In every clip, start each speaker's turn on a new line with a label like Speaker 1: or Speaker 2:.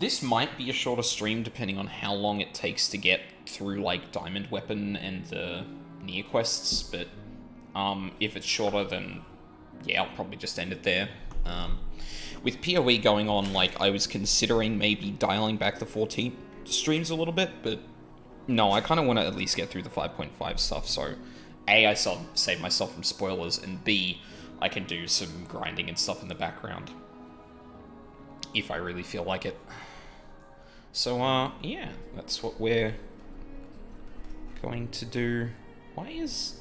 Speaker 1: This might be a shorter stream depending on how long it takes to get through, like, Diamond Weapon and the near quests, but if it's shorter, then yeah, I'll probably just end it there. With PoE going on, like, I was considering maybe dialing back the 14 streams a little bit, but no, I kind of want to at least get through the 5.5 stuff, so A, I save myself from spoilers, and B, I can do some grinding and stuff in the background. If I really feel like it. So, yeah, that's what we're going to do. Why is...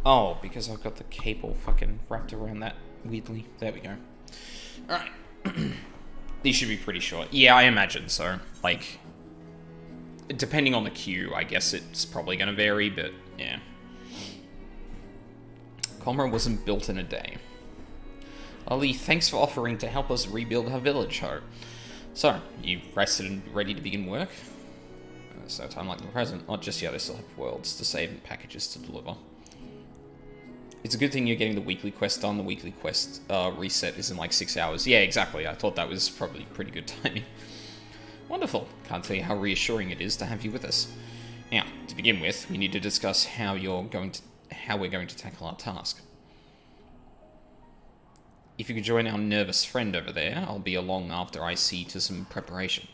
Speaker 1: Oh, because I've got the cable fucking wrapped around that weirdly. There we go. Alright. These should be pretty short. Yeah, I imagine so. Like, depending on the queue, I guess it's probably going to vary, but yeah. Comra wasn't built in a day. Ali, thanks for offering to help us rebuild her village, Ho. So, you rested and ready to begin work? So, time like the present. Not just yet, I still have worlds to save and packages to deliver. It's a good thing you're getting the weekly quest done. The weekly quest reset is in like 6 hours. Yeah, exactly. I thought that was probably pretty good timing. Wonderful. Can't tell you how reassuring it is to have you with us. Now, to begin with, we need to discuss how we're going to tackle our task. If you could join our nervous friend over there, I'll be along after I see to some preparation.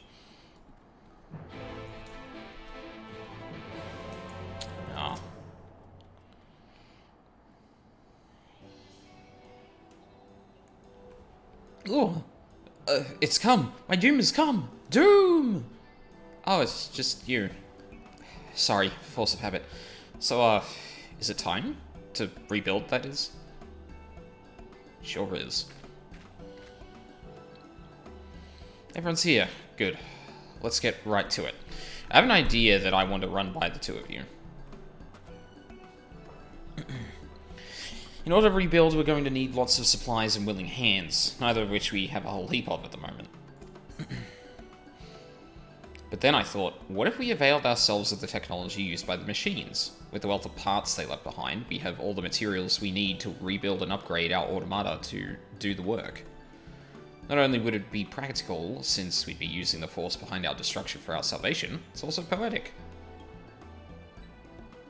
Speaker 1: Ah. Oh, it's come. My doom has come. Doom! Oh, it's just you. Sorry, force of habit. So, is it time to rebuild, that is? Sure is. Everyone's here. Good. Let's get right to it. I have an idea that I want to run by the two of you. In order to rebuild, we're going to need lots of supplies and willing hands, neither of which we have a whole heap of at the moment. But then I thought, what if we availed ourselves of the technology used by the machines? With the wealth of parts they left behind, we have all the materials we need to rebuild and upgrade our automata to do the work. Not only would it be practical, since we'd be using the force behind our destruction for our salvation, it's also poetic.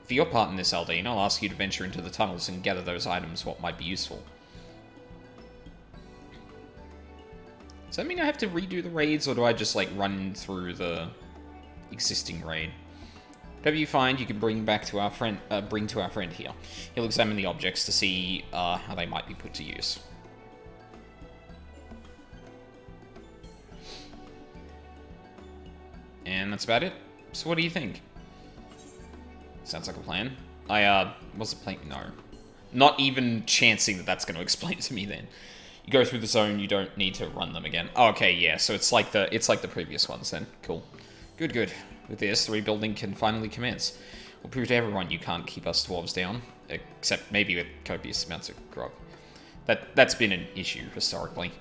Speaker 1: For your part in this, Aldine, I'll ask you to venture into the tunnels and gather those items what might be useful. Does that mean I have to redo the raids, or do I just, like, run through the existing raid? Whatever you find, you can bring back to our friend, bring to our friend here. He'll examine the objects to see how they might be put to use. And that's about it. So what do you think? Sounds like a plan. What's the plan? No. Not even chancing that that's going to explain to me then. You go through the zone, you don't need to run them again. Oh, okay, yeah, so it's like the previous ones then. Cool. Good, good. With this, the rebuilding can finally commence. We'll prove to everyone you can't keep us dwarves down, except maybe with copious amounts of grog. That's been an issue historically.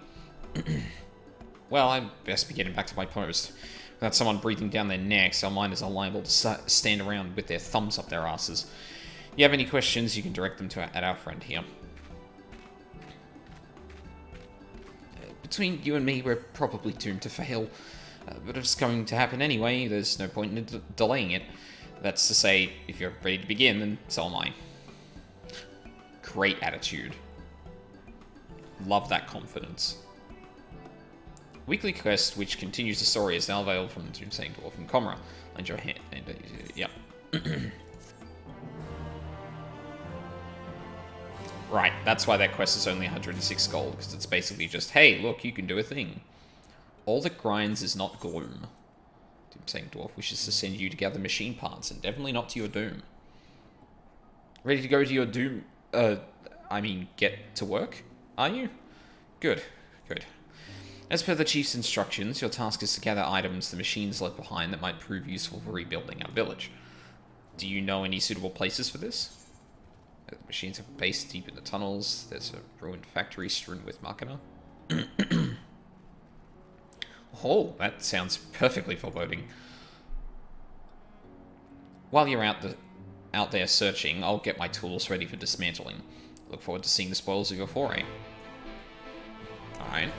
Speaker 1: Well, I best be getting back to my post. Without someone breathing down their necks, our miners are liable to stand around with their thumbs up their asses. If you have any questions, you can direct them at our friend here. Between you and me, we're probably doomed to fail. But if it's going to happen anyway, there's no point in delaying it. That's to say, if you're ready to begin, then so am I. Great attitude. Love that confidence. Weekly quest, which continues the story, is now available from the Doomsaying Dwarf from Comra. Lend your hand. Yeah. Right, that's why that quest is only 106 gold, because it's basically just, hey, look, you can do a thing. All that grinds is not gloom. Doomsaying Dwarf wishes to send you to gather machine parts, and definitely not to your doom. Ready to go to your doom, get to work? Are you? Good, good. As per the chief's instructions, your task is to gather items the machines left behind that might prove useful for rebuilding our village. Do you know any suitable places for this? The machines have a base deep in the tunnels. There's a ruined factory strewn with machina. Oh, that sounds perfectly foreboding. While you're out there searching, I'll get my tools ready for dismantling. Look forward to seeing the spoils of your foray. Alright.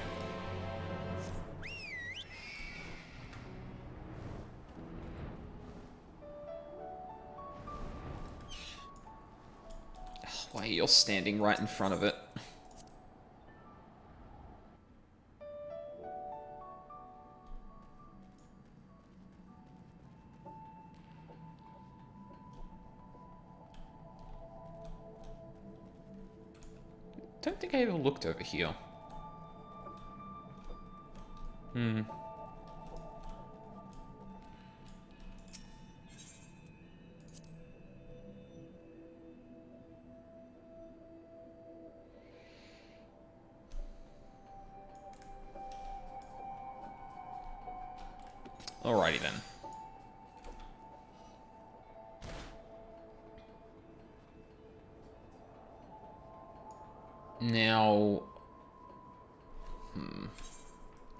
Speaker 1: Why you're standing right in front of it? Don't think I ever looked over here. Alrighty then. Now...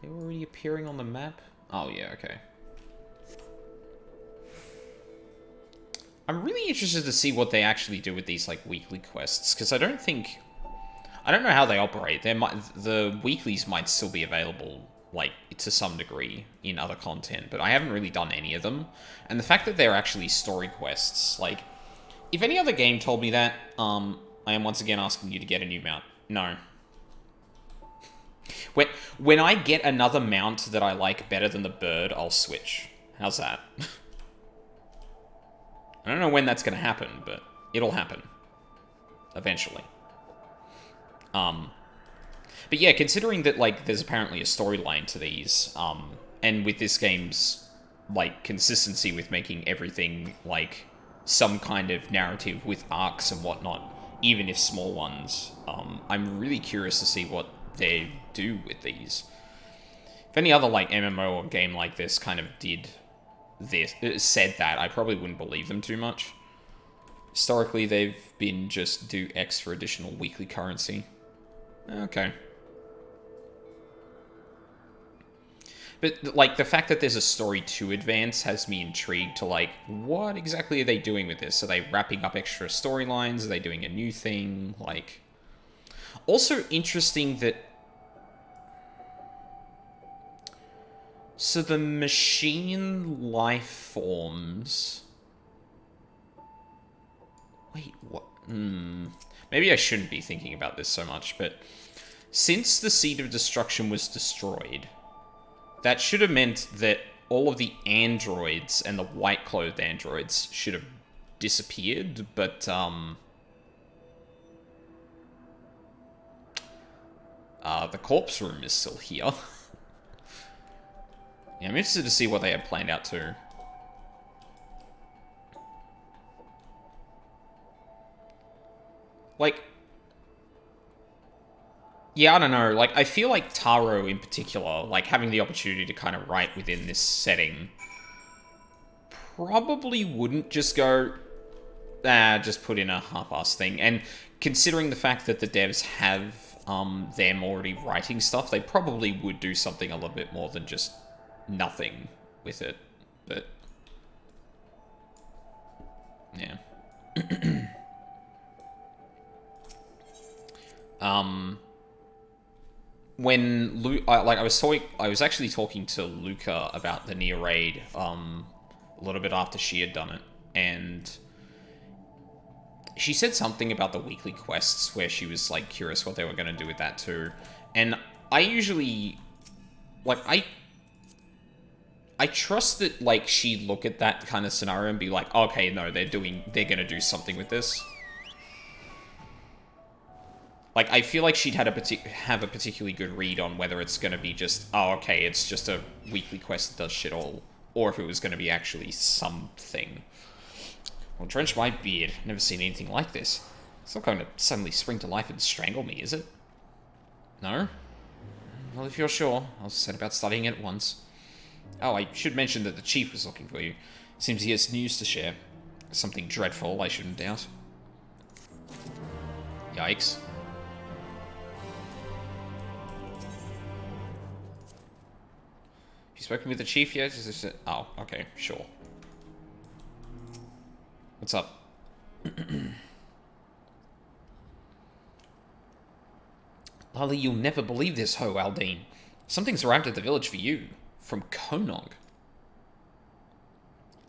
Speaker 1: They're already appearing on the map? Oh, yeah, okay. I'm really interested to see what they actually do with these, like, weekly quests, because I don't know how they operate. The weeklies might still be available, like, to some degree in other content, but I haven't really done any of them. And the fact that they're actually story quests, like, if any other game told me that, I am once again asking you to get a new mount. No. When I get another mount that I like better than the bird, I'll switch. How's that? I don't know when that's going to happen, but it'll happen. Eventually. But yeah, considering that, like, there's apparently a storyline to these, and with this game's, like, consistency with making everything, like, some kind of narrative with arcs and whatnot, even if small ones, I'm really curious to see what they do with these. If any other, like, MMO or game like this kind of said that, I probably wouldn't believe them too much. Historically, they've been just do X for additional weekly currency. Okay. But, like, the fact that there's a story to advance has me intrigued to, like, what exactly are they doing with this? Are they wrapping up extra storylines? Are they doing a new thing? Like... Also interesting that... So the machine life forms... Wait, what? Maybe I shouldn't be thinking about this so much, but... Since the Seed of Destruction was destroyed, that should have meant that all of the androids and the white-clothed androids should have disappeared, but, the corpse room is still here. Yeah, I'm interested to see what they have planned out too. Like... Yeah, I don't know. Like, I feel like Taro in particular, like, having the opportunity to kind of write within this setting, probably wouldn't just go, just put in a half-assed thing. And considering the fact that the devs have them already writing stuff, they probably would do something a little bit more than just nothing with it. But, yeah. When I was actually talking to Luca about the Nier raid a little bit after she had done it, and she said something about the weekly quests where she was like curious what they were going to do with that too. And I usually I trust that, like, she'd look at that kind of scenario and be like, okay, no, they're going to do something with this. Like, I feel like she'd have a particularly good read on whether it's going to be just, oh, okay, it's just a weekly quest that does shit all, or if it was going to be actually something. Well, drench my beard. Never seen anything like this. It's not going to suddenly spring to life and strangle me, is it? No? Well, if you're sure, I'll set about studying it at once. Oh, I should mention that the chief was looking for you. Seems he has news to share. Something dreadful, I shouldn't doubt. Yikes. You spoken with the chief yet? Oh, okay, sure. What's up? Ali, you'll never believe this, Ho Aldine. Something's arrived at the village for you. From Konog.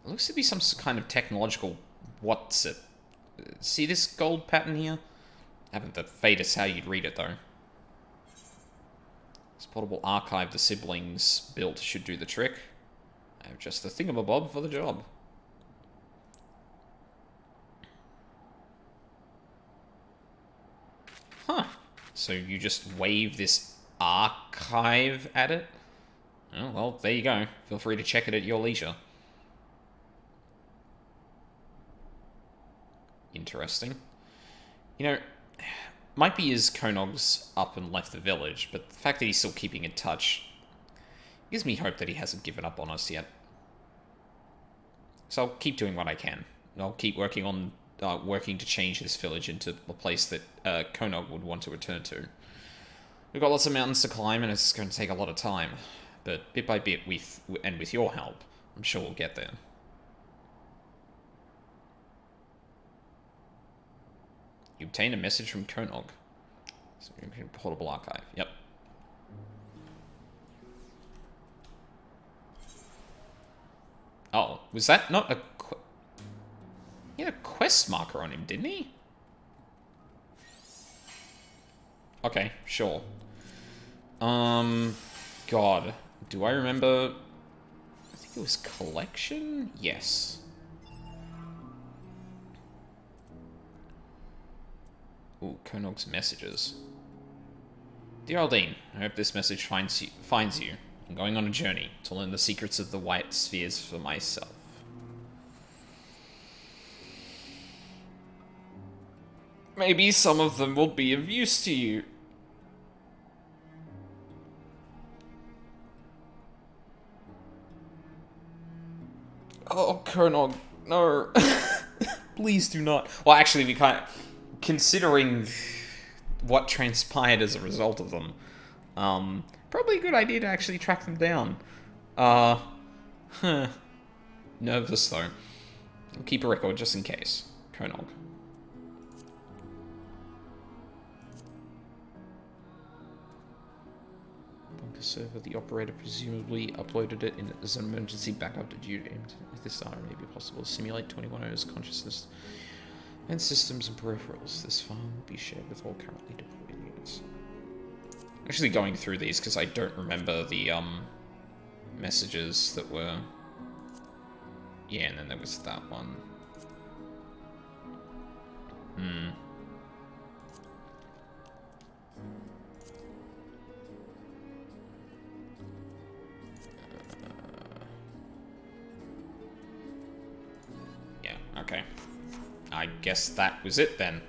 Speaker 1: It looks to be some kind of technological... What's it? See this gold pattern here? Haven't the faintest how you'd read it, though. This portable archive the siblings built should do the trick. I have just the thingamabob for the job. Huh. So you just wave this archive at it? Oh, well, there you go. Feel free to check it at your leisure. Interesting. You know, might be as Konog's up and left the village, but the fact that he's still keeping in touch gives me hope that he hasn't given up on us yet. So I'll keep doing what I can. I'll keep working on working to change this village into a place that Konog would want to return to. We've got lots of mountains to climb, and it's going to take a lot of time. But bit by bit, with your help, I'm sure we'll get there. You obtained a message from Konog. So portable archive. Yep. Oh, was that not a... He had a quest marker on him, didn't he? Okay, sure. God. Do I remember... I think it was collection? Yes. Ooh, Konog's messages. Dear Aldine, I hope this message finds you. I'm going on a journey to learn the secrets of the white spheres for myself. Maybe some of them will be of use to you. Oh, Konog, no. Please do not. Well, actually, we can't... Considering what transpired as a result of them, probably a good idea to actually track them down. Nervous, though. I'll keep a record just in case. Konog. Bunker server, the operator presumably uploaded it in as an emergency backup to due to if this data may be possible to simulate 21O's consciousness and systems and peripherals. This file will be shared with all currently deployed units. Actually going through these because I don't remember the messages that were... Yeah, and then there was that one. Yeah, okay. I guess that was it then.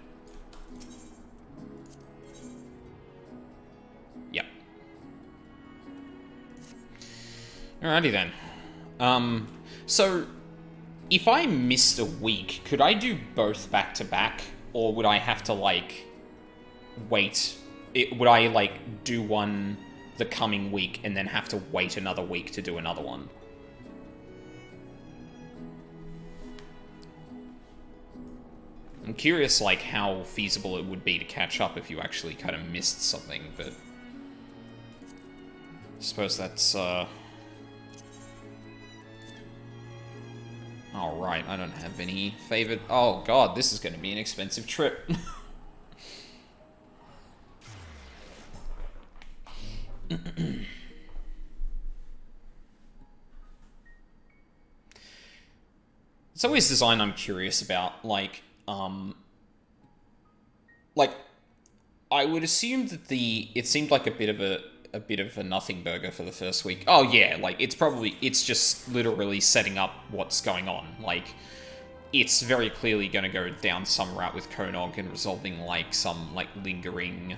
Speaker 1: Yep. Alrighty then. So, if I missed a week, could I do both back to back? Or would I have to, like, wait? Would I, like, do one the coming week and then have to wait another week to do another one? I'm curious, like, how feasible it would be to catch up if you actually kind of missed something, but... I suppose that's, Alright, I don't have any favored... Oh god, this is going to be an expensive trip. It's always design I'm curious about, like, I would assume that it seemed like a bit of a nothing burger for the first week. Oh yeah, like it's just literally setting up what's going on. Like it's very clearly going to go down some route with Konog and resolving like some like lingering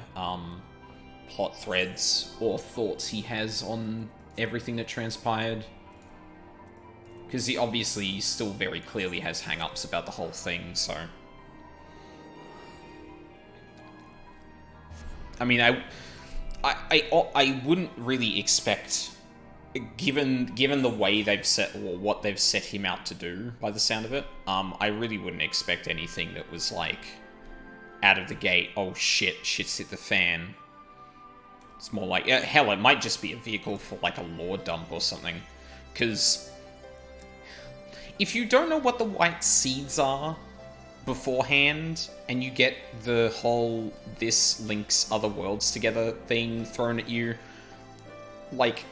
Speaker 1: plot threads or thoughts he has on everything that transpired. Because he obviously still very clearly has hang-ups about the whole thing, so... I mean, I wouldn't really expect, given the way they've set, or what they've set him out to do, by the sound of it, I really wouldn't expect anything that was, like, out of the gate, oh shit, shit's hit the fan. It's more like, hell, it might just be a vehicle for like a lore dump or something. Because if you don't know what the white seeds are beforehand, and you get the whole this links other worlds together thing thrown at you, like,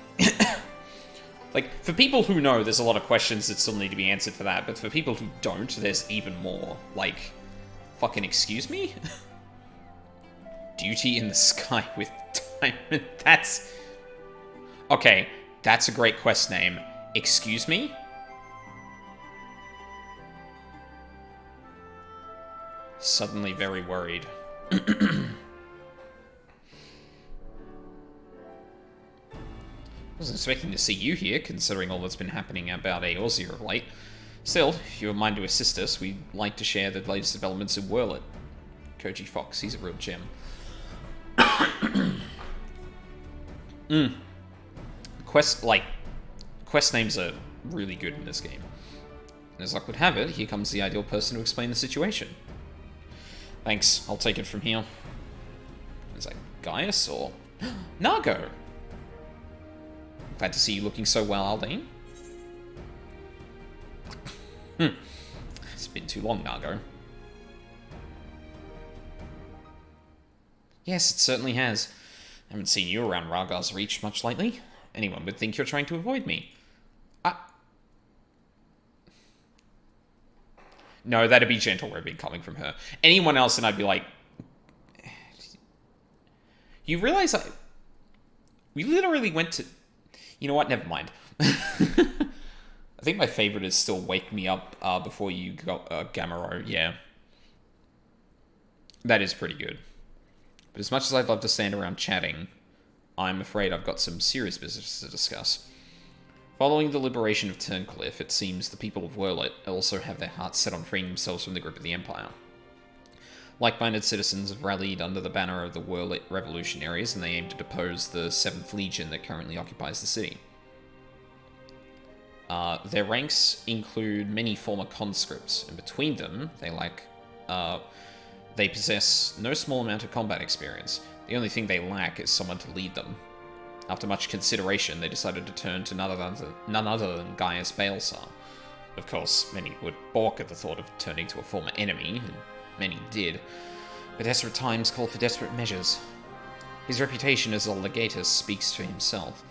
Speaker 1: like, for people who know, there's a lot of questions that still need to be answered for that, but for people who don't, there's even more. Like, fucking excuse me? Duty in the sky with diamond. That's... Okay, that's a great quest name. Excuse me? Suddenly very worried. Wasn't expecting to see you here, considering all that's been happening about Eorzea of late. Still, if you were mind to assist us, we'd like to share the latest developments in Whirlit. Koji Fox, he's a real gem. Quest names are really good in this game. And as luck would have it, here comes the ideal person to explain the situation. Thanks, I'll take it from here. Is that Gaius or... Nargo! Glad to see you looking so well, Aldine. It's been too long, Nargo. Yes, it certainly has. I haven't seen you around Raga's Reach much lately. Anyone would think you're trying to avoid me. No, that'd be gentle ribbing coming from her. Anyone else, and I'd be like... You realize we literally went to... You know what? Never mind. I think my favorite is still Wake Me Up Before You Go... Gamero, yeah. That is pretty good. But as much as I'd love to stand around chatting, I'm afraid I've got some serious business to discuss. Following the liberation of Turncliffe, it seems the people of Whirlit also have their hearts set on freeing themselves from the grip of the Empire. Like-minded citizens have rallied under the banner of the Whirlit revolutionaries, and they aim to depose the 7th Legion that currently occupies the city. Their ranks include many former conscripts, and between them, they possess no small amount of combat experience. The only thing they lack is someone to lead them. After much consideration, they decided to turn to none other than Gaius Balsar. Of course, many would balk at the thought of turning to a former enemy, and many did. But desperate times call for desperate measures. His reputation as a legatus speaks for itself,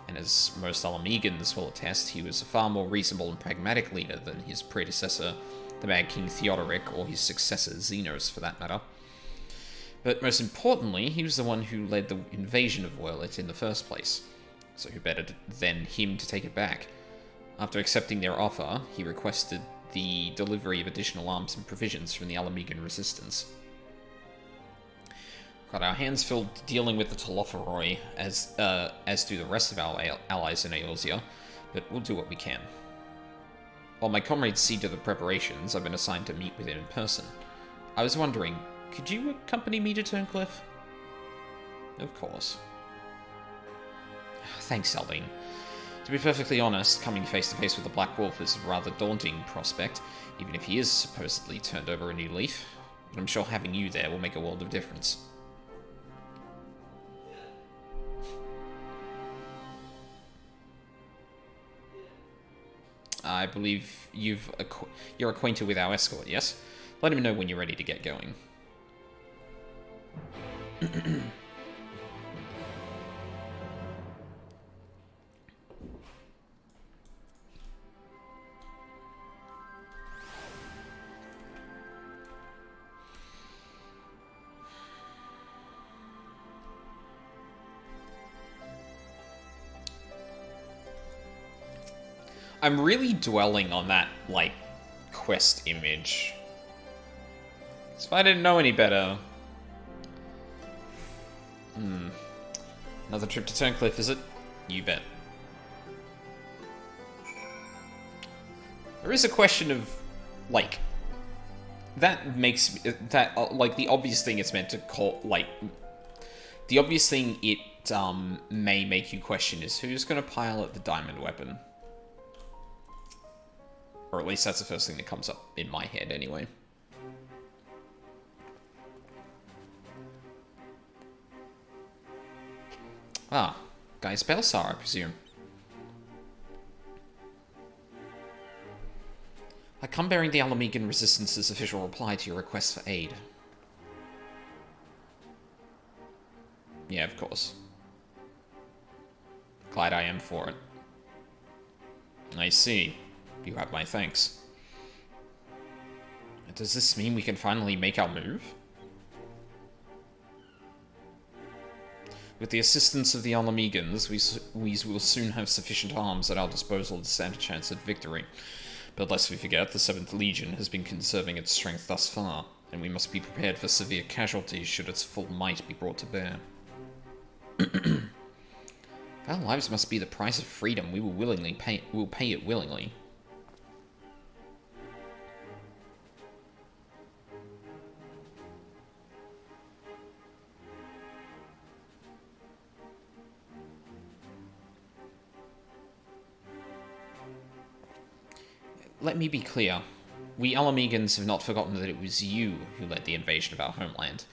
Speaker 1: and as most Alamegans will attest, he was a far more reasonable and pragmatic leader than his predecessor, the Mad King Theodoric, or his successor Xenos, for that matter. But most importantly, he was the one who led the invasion of Whirlit in the first place, so who better than him to take it back? After accepting their offer, he requested the delivery of additional arms and provisions from the Alamegan resistance. Got our hands filled dealing with the Telophoroi, as do the rest of our allies in Eorzea, but we'll do what we can. While my comrades see to the preparations, I've been assigned to meet with him in person. I was wondering, could you accompany me to Turncliffe? Of course. Thanks, Aldine. To be perfectly honest, coming face to face with the Black Wolf is a rather daunting prospect, even if he is supposedly turned over a new leaf. But I'm sure having you there will make a world of difference. I believe you're acquainted with our escort, yes? Let him know when you're ready to get going. I'm really dwelling on that, like, quest image. So if I didn't know any better... Another trip to Turncliffe, is it? You bet. There is a question of, like... That makes... that, like, the obvious thing it's meant to call... Like... The obvious thing it, may make you question is who's gonna pilot the diamond weapon? Or at least that's the first thing that comes up in my head, anyway. Ah, Gaius Belsar, I presume. I come bearing the Alamegan Resistance's official reply to your request for aid. Yeah, of course. Glad I am for it. I see. You have my thanks. Does this mean we can finally make our move? With the assistance of the Alamegans, we will soon have sufficient arms at our disposal to stand a chance at victory. But lest we forget, the 7th Legion has been conserving its strength thus far, and we must be prepared for severe casualties should its full might be brought to bear. Our lives must be the price of freedom. We will pay it willingly. Let me be clear. We Alamegans have not forgotten that it was you who led the invasion of our homeland.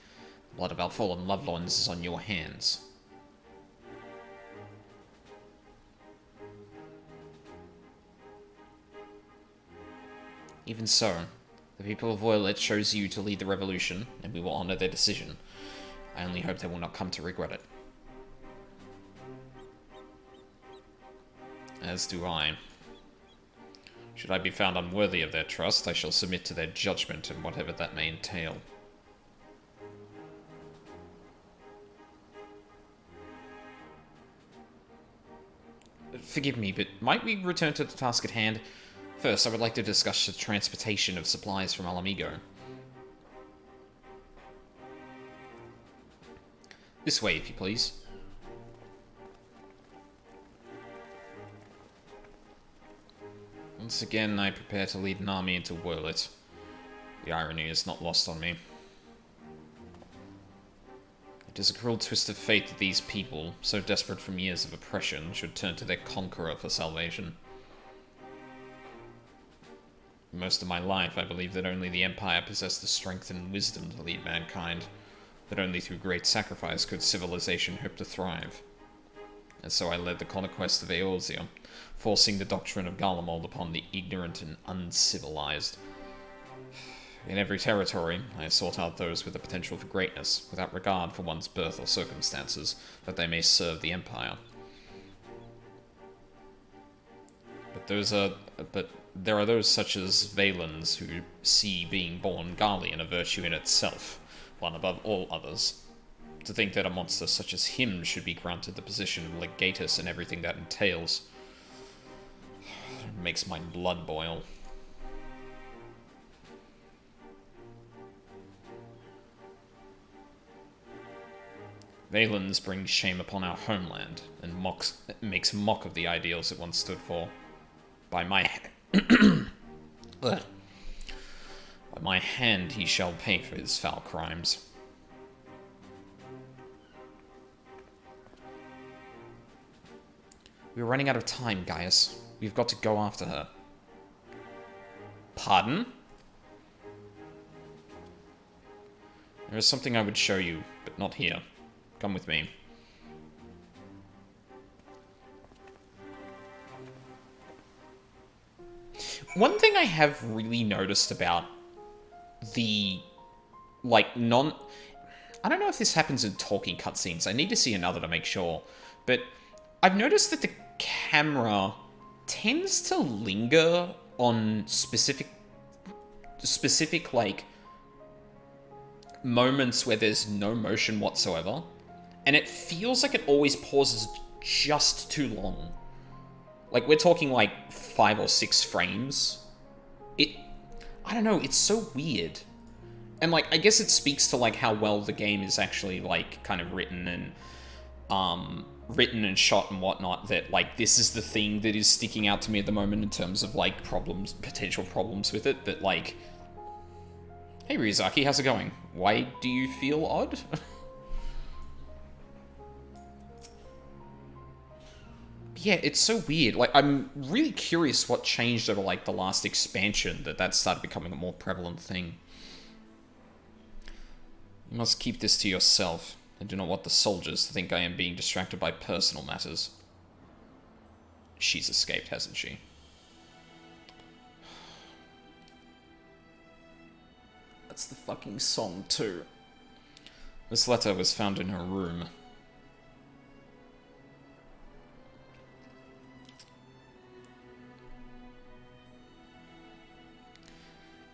Speaker 1: The blood of our fallen loved ones is on your hands. Even so, the people of Violet chose you to lead the revolution, and we will honor their decision. I only hope they will not come to regret it. As do I. Should I be found unworthy of their trust, I shall submit to their judgment and whatever that may entail. Forgive me, but might we return to the task at hand? First, I would like to discuss the transportation of supplies from Alamigo. This way, if you please. Once again, I prepare to lead an army into Wurlit. The irony is not lost on me. It is a cruel twist of fate that these people, so desperate from years of oppression, should turn to their conqueror for salvation. Most of my life, I believed that only the Empire possessed the strength and wisdom to lead mankind, that only through great sacrifice could civilization hope to thrive. And so I led the conquest of Eorzea, forcing the doctrine of Garlemald upon the ignorant and uncivilized. In every territory, I sought out those with the potential for greatness, without regard for one's birth or circumstances, that they may serve the Empire. But there are those such as Valens who see being born Garlean a virtue in itself, one above all others. To think that a monster such as him should be granted the position of legatus and everything that entails makes my blood boil. Valens brings shame upon our homeland and makes mock of the ideals it once stood for. By my by my hand he shall pay for his foul crimes. We're running out of time, Gaius. We've got to go after her. Pardon? There is something I would show you, but not here. Come with me. One thing I have really noticed about the, like, I don't know if this happens in talking cutscenes. I need to see another to make sure. But I've noticed that the camera tends to linger on specific, like, moments where there's no motion whatsoever. And it feels like it always pauses just too long. Like, we're talking, like, 5 or 6 frames. I don't know, it's so weird. And, like, I guess it speaks to, like, how well the game is actually, like, kind of written and shot and whatnot, that, like, this is the thing that is sticking out to me at the moment in terms of, like, potential problems with it, that, like... Hey, Ryuzaki, how's it going? Why do you feel odd? Yeah, it's so weird. Like, I'm really curious what changed over, like, the last expansion that started becoming a more prevalent thing. You must keep this to yourself. I do not want the soldiers to think I am being distracted by personal matters. She's escaped, hasn't she? That's the fucking song, too. This letter was found in her room.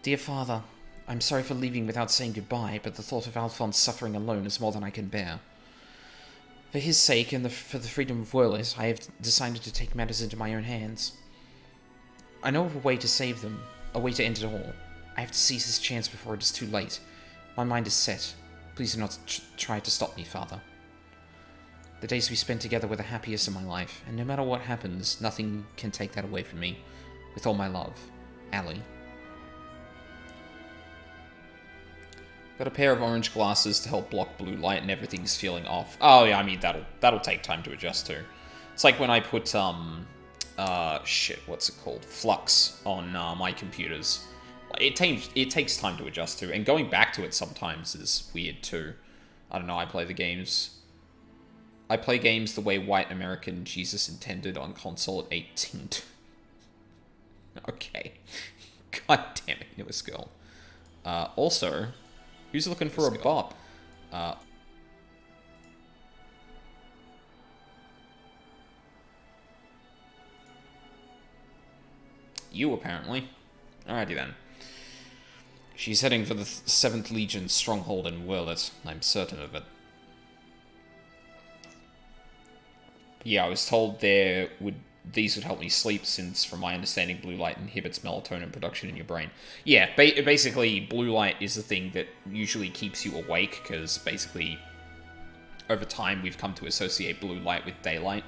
Speaker 1: Dear Father, I'm sorry for leaving without saying goodbye, but the thought of Alphonse suffering alone is more than I can bear. For his sake and for the freedom of Wurlit, I have decided to take matters into my own hands. I know of a way to save them, a way to end it all. I have to seize this chance before it is too late. My mind is set. Please do not try to stop me, Father. The days we spent together were the happiest in my life, and no matter what happens, nothing can take that away from me. With all my love, Allie. Got a pair of orange glasses to help block blue light and everything's feeling off. Oh yeah, I mean, that'll take time to adjust to. It's like when I put, shit, what's it called? Flux on my computers. It takes time to adjust to, and going back to it sometimes is weird too. I don't know, I play games the way white American Jesus intended on console at 18. Okay. God damn it, it was girl. Also, who's looking for a bop? You, apparently. Alrighty then. She's heading for the 7th Legion stronghold in Wurlit. I'm certain of it. Yeah, I was told these would help me sleep, since, from my understanding, blue light inhibits melatonin production in your brain. Yeah, basically, blue light is the thing that usually keeps you awake, because basically, over time, we've come to associate blue light with daylight.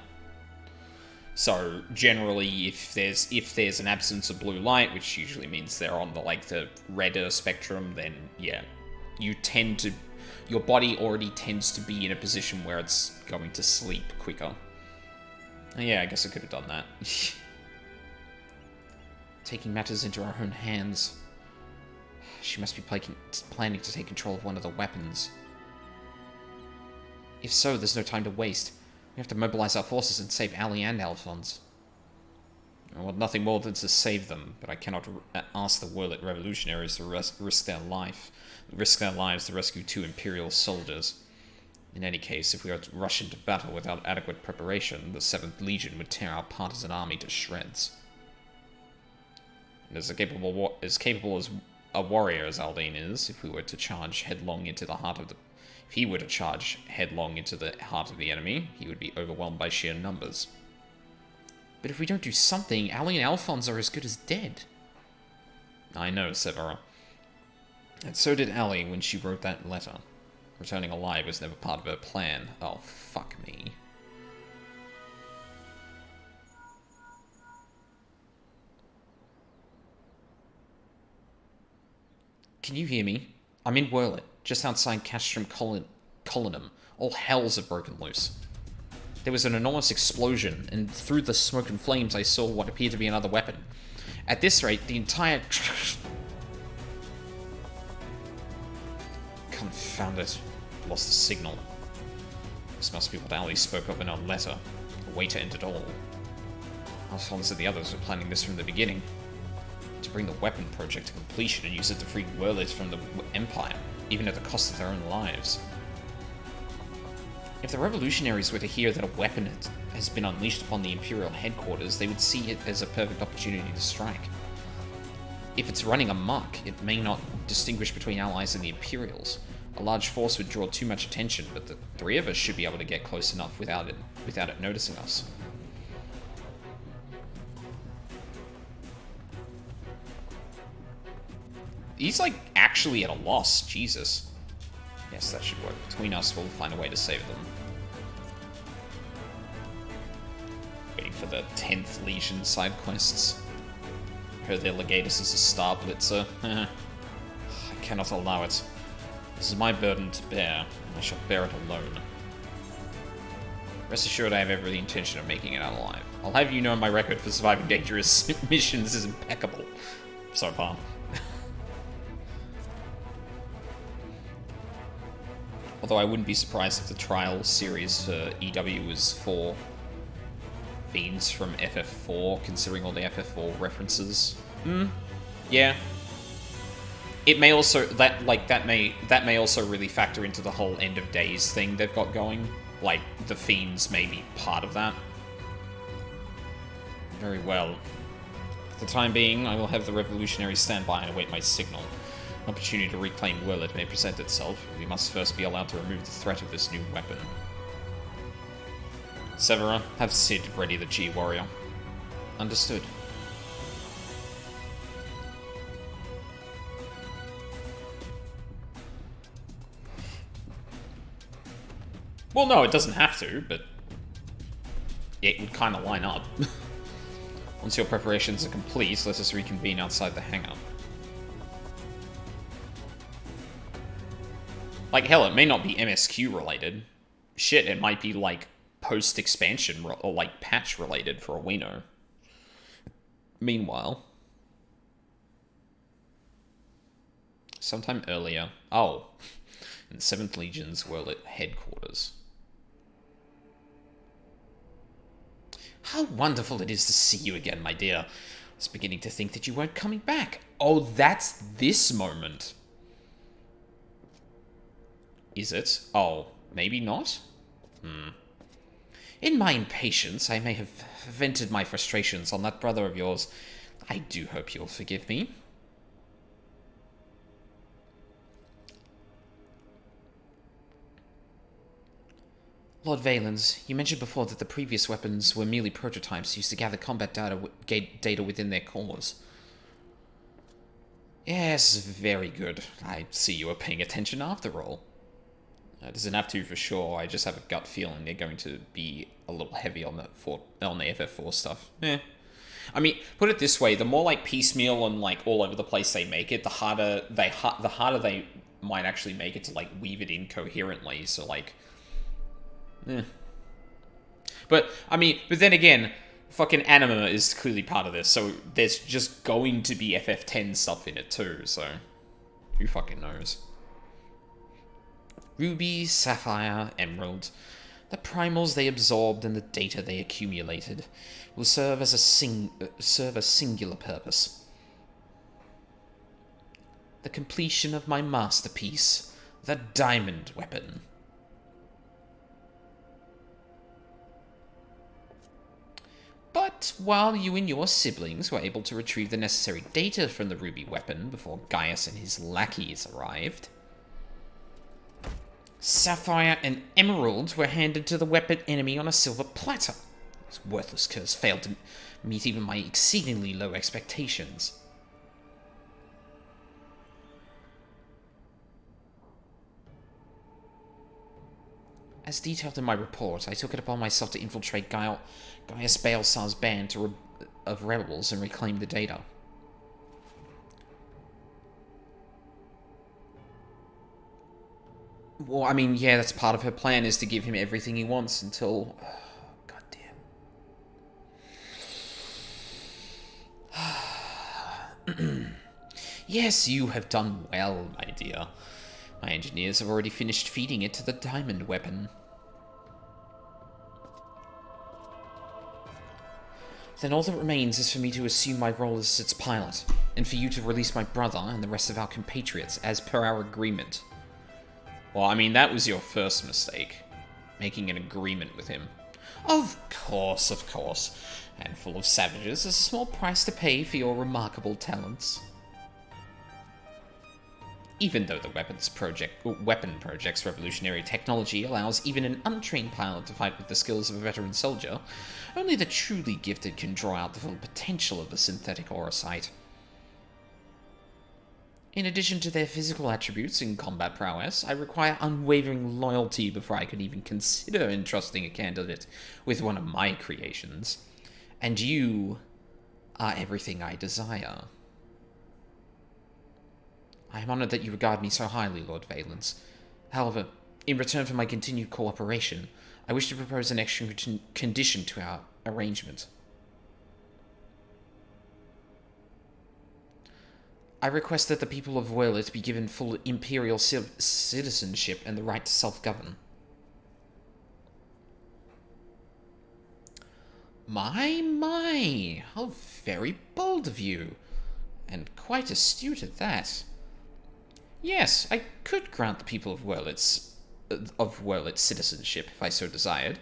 Speaker 1: So, generally, if there's an absence of blue light, which usually means they're on the redder spectrum, then, yeah, your body already tends to be in a position where it's going to sleep quicker. Yeah, I guess I could have done that. Taking matters into our own hands. She must be planning to take control of one of the weapons. If so, there's no time to waste. We have to mobilize our forces and save Allie and Alphonse. I want nothing more than to save them, but I cannot ask the Wurlit revolutionaries to risk their lives to rescue 2 Imperial soldiers. In any case, if we were to rush into battle without adequate preparation, the 7th Legion would tear our partisan army to shreds. And as capable as a warrior as Aldine is, if he were to charge headlong into the heart of the enemy, he would be overwhelmed by sheer numbers. But if we don't do something, Allie and Alphonse are as good as dead. I know, Severa. And so did Allie when she wrote that letter. Returning alive was never part of her plan. Oh, fuck me. Can you hear me? I'm in Wurlit, just outside Castrum Colonum. All hells have broken loose. There was an enormous explosion, and through the smoke and flames I saw what appeared to be another weapon. At this rate, the entire... Confound it. Lost the signal. This must be what Allie spoke of in her letter. A way to end it all. Alphonse and the others were planning this from the beginning. To bring the weapon project to completion and use it to free Wurlit from the Empire, even at the cost of their own lives. If the revolutionaries were to hear that a weapon has been unleashed upon the Imperial headquarters, they would see it as a perfect opportunity to strike. If it's running amok, it may not distinguish between allies and the Imperials. A large force would draw too much attention, but the 3 of us should be able to get close enough without it noticing us. He's, actually at a loss. Jesus. Yes, that should work. Between us, we'll find a way to save them. Waiting for the 10th Legion side quests. Heard their legatus is a star blitzer. I cannot allow it. This is my burden to bear, and I shall bear it alone. Rest assured I have every intention of making it out alive. I'll have you know my record for surviving dangerous missions is impeccable. So far. Although I wouldn't be surprised if the trial series for EW was for fiends from FF4, considering all the FF4 references. Yeah. It may also that may also really factor into the whole end of days thing they've got going. Like the fiends may be part of that. Very well. For the time being, I will have the revolutionaries stand by and await my signal. An opportunity to reclaim Willard may present itself. We must first be allowed to remove the threat of this new weapon. Severa, have Sid ready the G-Warrior. Understood. Well, no, it doesn't have to, but it would kind of line up. Once your preparations are complete, let us reconvene outside the hangar. Like, hell, it may not be MSQ related. Shit, it might be, like, post-expansion or, like, patch related for all we know. Meanwhile, sometime earlier... Oh, in 7th Legion's world at headquarters. How wonderful it is to see you again, my dear. I was beginning to think that you weren't coming back. Oh, that's this moment. Is it? Oh, maybe not? In my impatience, I may have vented my frustrations on that brother of yours. I do hope you'll forgive me. Lord Valens, you mentioned before that the previous weapons were merely prototypes used to gather combat data within their cores. Yes, very good. I see you are paying attention after all. Doesn't have to for sure, I just have a gut feeling they're going to be a little heavy on the FF4 stuff. I mean, put it this way, the more like piecemeal and like all over the place they make it, the harder they might actually make it to like weave it in coherently, so like... But, I mean, but then again, fucking Anima is clearly part of this, so there's just going to be FF10 stuff in it too, so who fucking knows. Ruby, Sapphire, Emerald, the primals they absorbed and the data they accumulated will serve as a singular purpose. The completion of my masterpiece, the Diamond Weapon. But while you and your siblings were able to retrieve the necessary data from the Ruby weapon before Gaius and his lackeys arrived, Sapphire and Emerald were handed to the weapon enemy on a silver platter. This worthless curse failed to meet even my exceedingly low expectations. As detailed in my report, I took it upon myself to infiltrate Gaius Baelsar's band of rebels and reclaim the data. Well, I mean, yeah, that's part of her plan, is to give him everything he wants until... God damn. Yes, you have done well, my dear. My engineers have already finished feeding it to the Diamond Weapon. Then all that remains is for me to assume my role as its pilot, and for you to release my brother and the rest of our compatriots as per our agreement. Well, I mean, that was your first mistake. Making an agreement with him. Of course, of course. A handful of savages is a small price to pay for your remarkable talents. Even though the weapon project's revolutionary technology allows even an untrained pilot to fight with the skills of a veteran soldier, only the truly gifted can draw out the full potential of the synthetic aurosite. In addition to their physical attributes and combat prowess, I require unwavering loyalty before I could even consider entrusting a candidate with one of my creations. And you are everything I desire. I am honored that you regard me so highly, Lord Valens. However, in return for my continued cooperation, I wish to propose an extra condition to our arrangement. I request that the people of Werlit be given full imperial citizenship and the right to self-govern. My, how very bold of you, and quite astute at that. Yes, I could grant the people of Werlit citizenship if I so desired.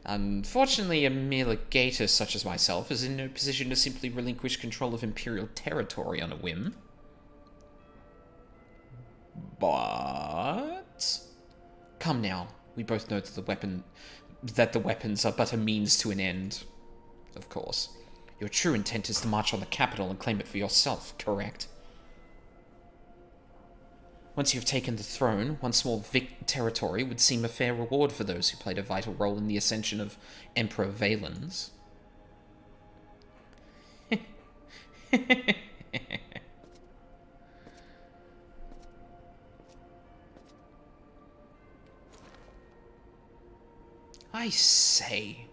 Speaker 1: Unfortunately, a mere legator such as myself is in no position to simply relinquish control of imperial territory on a whim. But... Come now, we both know that the weapons are but a means to an end. Of course. Your true intent is to march on the capital and claim it for yourself, correct? Once you have taken the throne, one small territory would seem a fair reward for those who played a vital role in the ascension of Emperor Valens. I say,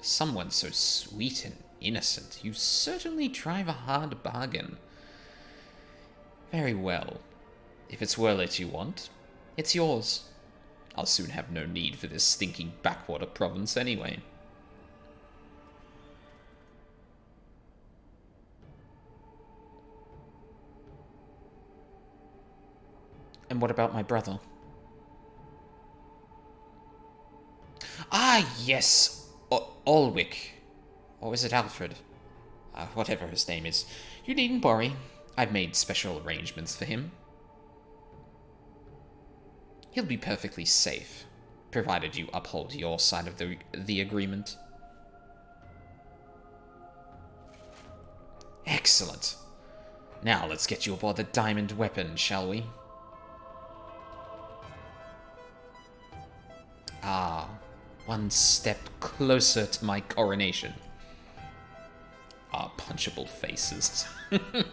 Speaker 1: someone so sweet and innocent, you certainly drive a hard bargain. Very well. If it's Werlit you want, it's yours. I'll soon have no need for this stinking backwater province anyway. And what about my brother? Ah, yes! Ulwick. Or was it Alfred? Whatever his name is. You needn't worry. I've made special arrangements for him. He'll be perfectly safe, provided you uphold your side of the agreement. Excellent. Now let's get you aboard the diamond weapon, shall we? Ah, one step closer to my coronation. Our punchable faces. This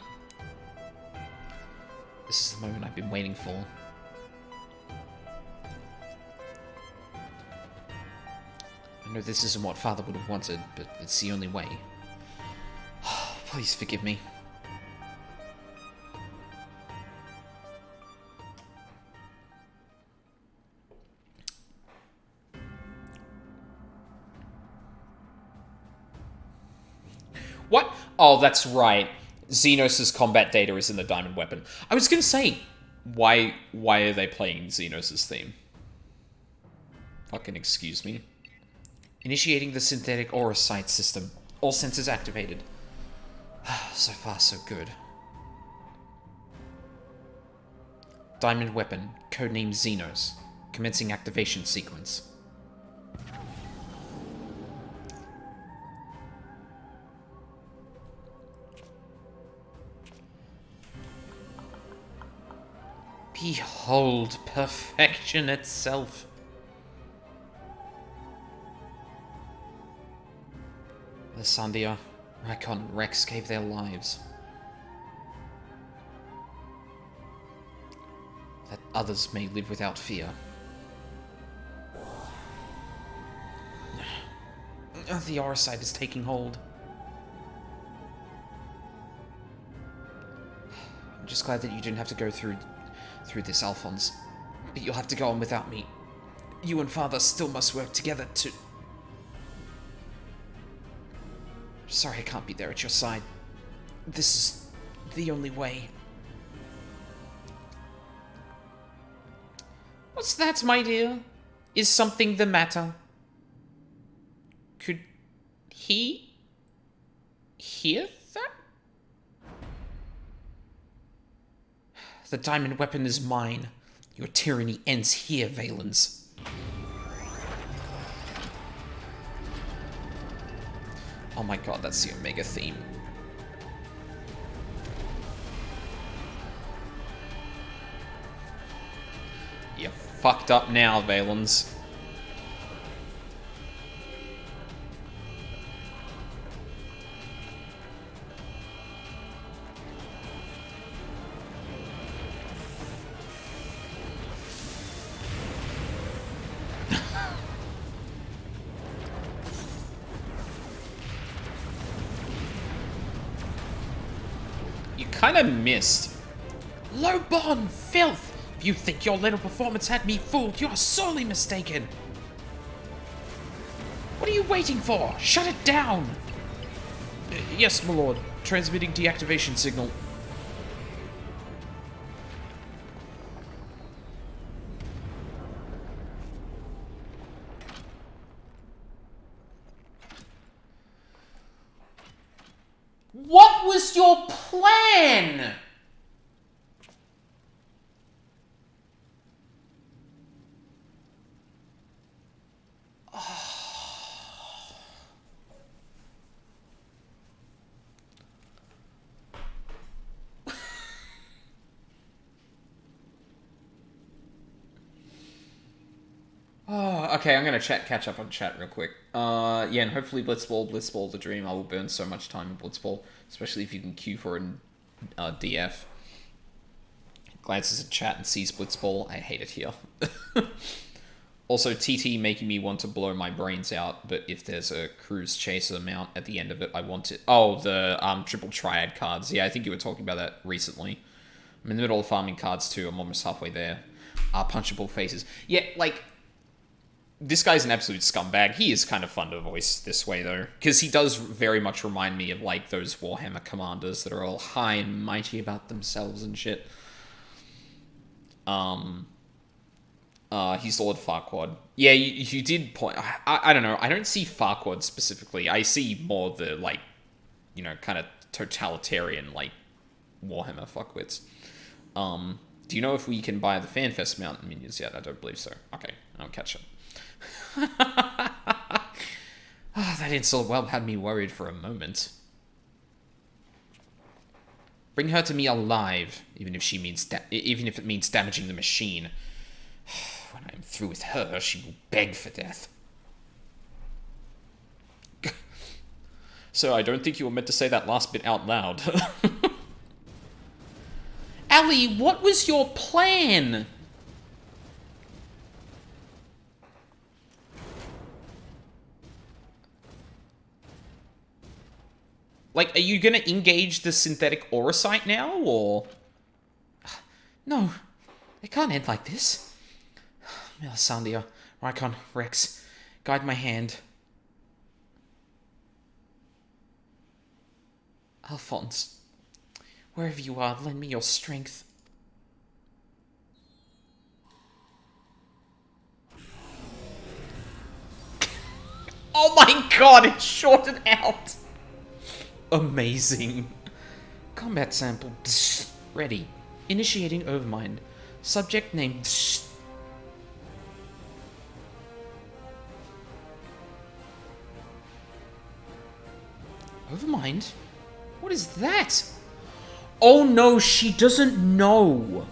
Speaker 1: is the moment I've been waiting for. I know this isn't what Father would have wanted, but it's the only way. Please forgive me. What? Oh, that's right. Xenos' combat data is in the diamond weapon. I was gonna say, why are they playing Xenos' theme? Fucking excuse me. Initiating the synthetic aura sight system. All sensors activated. So far, so good. Diamond weapon, codename Xenos. Commencing activation sequence. Behold perfection itself. Lysandia, Rykon, and Rex gave their lives. That others may live without fear. The Auracite is taking hold. I'm just glad that you didn't have to go through this, Alphonse. But you'll have to go on without me. You and Father still must work together to... Sorry I can't be there at your side. This is the only way. What's that, my dear? Is something the matter? Could he hear that? The diamond weapon is mine. Your tyranny ends here, Valens. Oh my god, that's the Omega theme. You're fucked up now, Valens. kind of missed.
Speaker 2: Low-born filth! If you think your little performance had me fooled, you are sorely mistaken. What are you waiting for? Shut it down! Yes, my lord. Transmitting deactivation signal.
Speaker 1: What was your plan? Oh, okay, I'm gonna catch up on chat real quick. Yeah, and hopefully Blitzball the dream. I will burn so much time in Blitzball, especially if you can queue for an DF. Glances at chat and sees Blitzball. I hate it here. Also, TT making me want to blow my brains out, but if there's a Cruise Chaser mount at the end of it, I want it. Oh, the triple triad cards. Yeah, I think you were talking about that recently. I'm in the middle of farming cards too. I'm almost halfway there. Punchable faces. Yeah, like, this guy's an absolute scumbag. He is kind of fun to voice this way, though, because he does very much remind me of, like, those Warhammer commanders that are all high and mighty about themselves and shit. He's Lord Farquaad. Yeah, you did point... I don't know. I don't see Farquaad specifically. I see more the, like, you know, kind of totalitarian, like, Warhammer fuckwits. Do you know if we can buy the FanFest mount minions yet? I don't believe so. Okay, I'll catch up. That insult well had me worried for a moment. Bring her to me alive, even if it means damaging the machine. When I am through with her, she will beg for death. So I don't think you were meant to say that last bit out loud. Allie, what was your plan? Like, are you gonna engage the synthetic Aurosite now, or...? No, it can't end like this. Melisandre, Rykon, Rex, guide my hand. Alphonse, wherever you are, lend me your strength. Oh my god, it shorted out! Amazing. Combat sample. Ready. Initiating Overmind. Subject name. Overmind? What is that? Oh no, she doesn't know.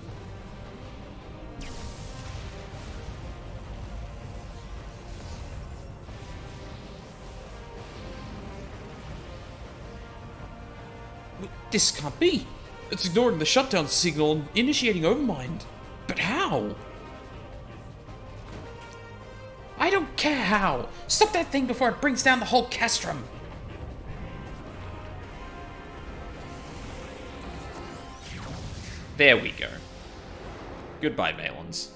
Speaker 1: This can't be. It's ignoring the shutdown signal and initiating Overmind. But how? I don't care how. Stop that thing before it brings down the whole castrum. There we go. Goodbye, Valens.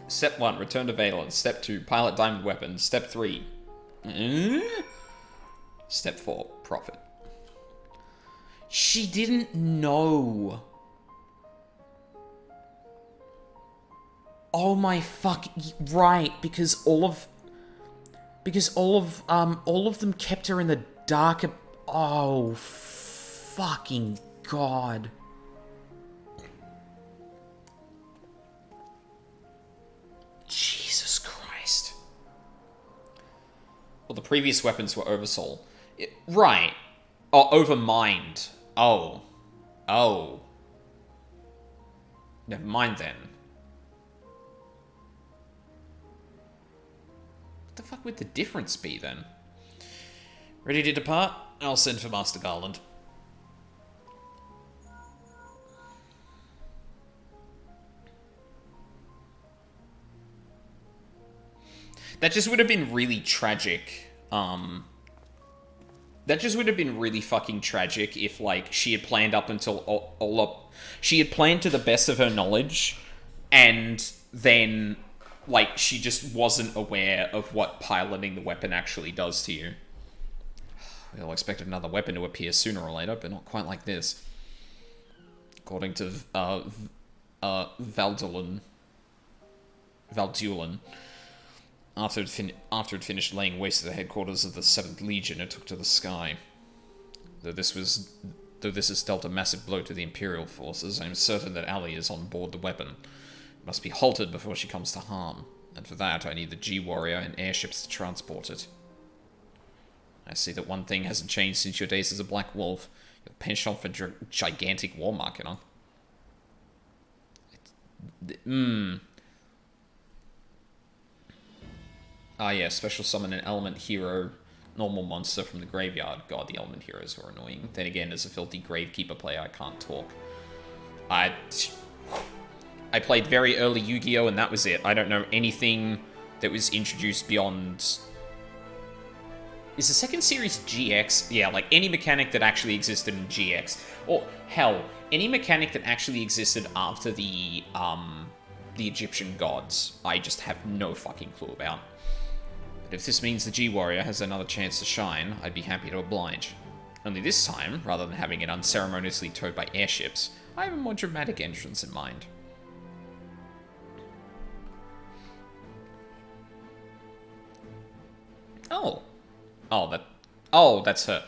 Speaker 1: Step 1, return to Valens. Step 2, pilot diamond weapons. Step 3. Step 4, profit. She didn't know. Oh my fuck, right, because all of them kept her in the dark. Oh, fucking God. Jesus Christ. Well, the previous weapons were Oversoul. Right. Oh, Overmind. Oh. Oh. Never mind then. What the fuck would the difference be then? Ready to depart? I'll send for Master Garland. That just would have been really tragic. That just would have been really fucking tragic if, like, she had planned up until all up... She had planned to the best of her knowledge, and then, like, she just wasn't aware of what piloting the weapon actually does to you. We all expected another weapon to appear sooner or later, but not quite like this. According to, Valdulan, after it finished laying waste to the headquarters of the 7th Legion, it took to the sky. Though this has dealt a massive blow to the Imperial forces, I am certain that Ali is on board the weapon. It must be halted before she comes to harm, and for that I need the G-Warrior and airships to transport it. I see that one thing hasn't changed since your days as a Black Wolf. Your penchant for gigantic war marketing. Ah, yeah, special summon an element hero, normal monster from the graveyard. God, the element heroes were annoying. Then again, as a filthy Gravekeeper player, I can't talk. I played very early Yu-Gi-Oh! And that was it. I don't know anything that was introduced beyond... Is the second series GX? Yeah, like any mechanic that actually existed in GX. Or, hell, any mechanic that actually existed after the Egyptian gods. I just have no fucking clue about. But if this means the G-Warrior has another chance to shine, I'd be happy to oblige. Only this time, rather than having it unceremoniously towed by airships, I have a more dramatic entrance in mind. Oh, that's her.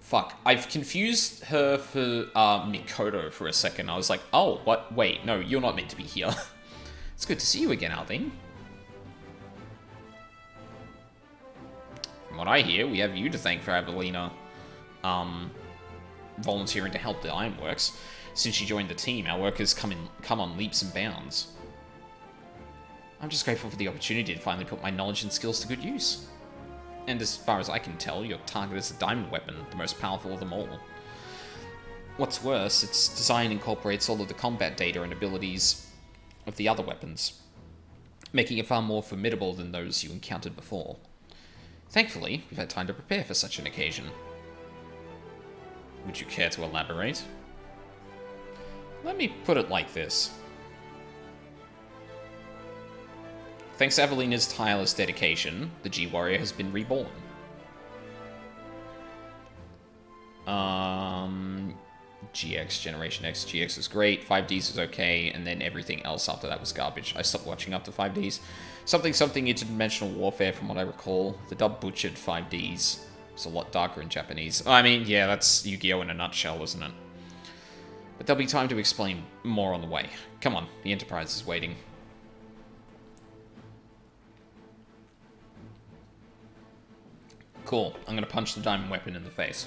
Speaker 1: Fuck. I've confused her for Mikoto for a second. I was like, oh, what? Wait, no, you're not meant to be here. It's good to see you again, Aldine. From what I hear, we have you to thank for Avelina volunteering to help the Ironworks. Since she joined the team, our work has come on leaps and bounds. I'm just grateful for the opportunity to finally put my knowledge and skills to good use. And as far as I can tell, your target is a diamond weapon, the most powerful of them all. What's worse, its design incorporates all of the combat data and abilities of the other weapons, making it far more formidable than those you encountered before. Thankfully, we've had time to prepare for such an occasion. Would you care to elaborate? Let me put it like this. Thanks to Avelina's tireless dedication, the G-Warrior has been reborn. GX, Generation X, GX was great, 5Ds was okay, and then everything else after that was garbage. I stopped watching after 5Ds. Something interdimensional warfare from what I recall. The dub butchered 5Ds. It's a lot darker in Japanese. I mean, yeah, that's Yu-Gi-Oh! In a nutshell, isn't it? But there'll be time to explain more on the way. Come on, the Enterprise is waiting. Cool. I'm gonna punch the diamond weapon in the face.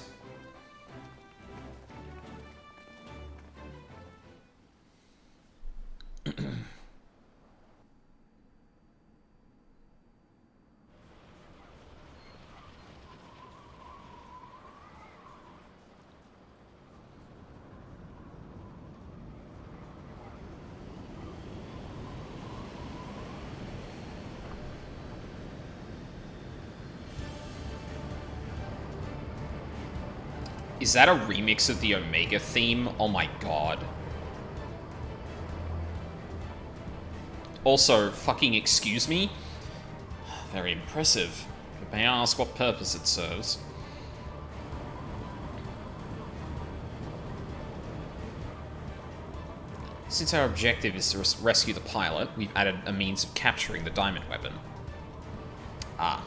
Speaker 1: Is that a remix of the Omega theme? Oh my god. Also, fucking excuse me? Very impressive. But may I ask what purpose it serves? Since our objective is to rescue the pilot, we've added a means of capturing the diamond weapon. Ah.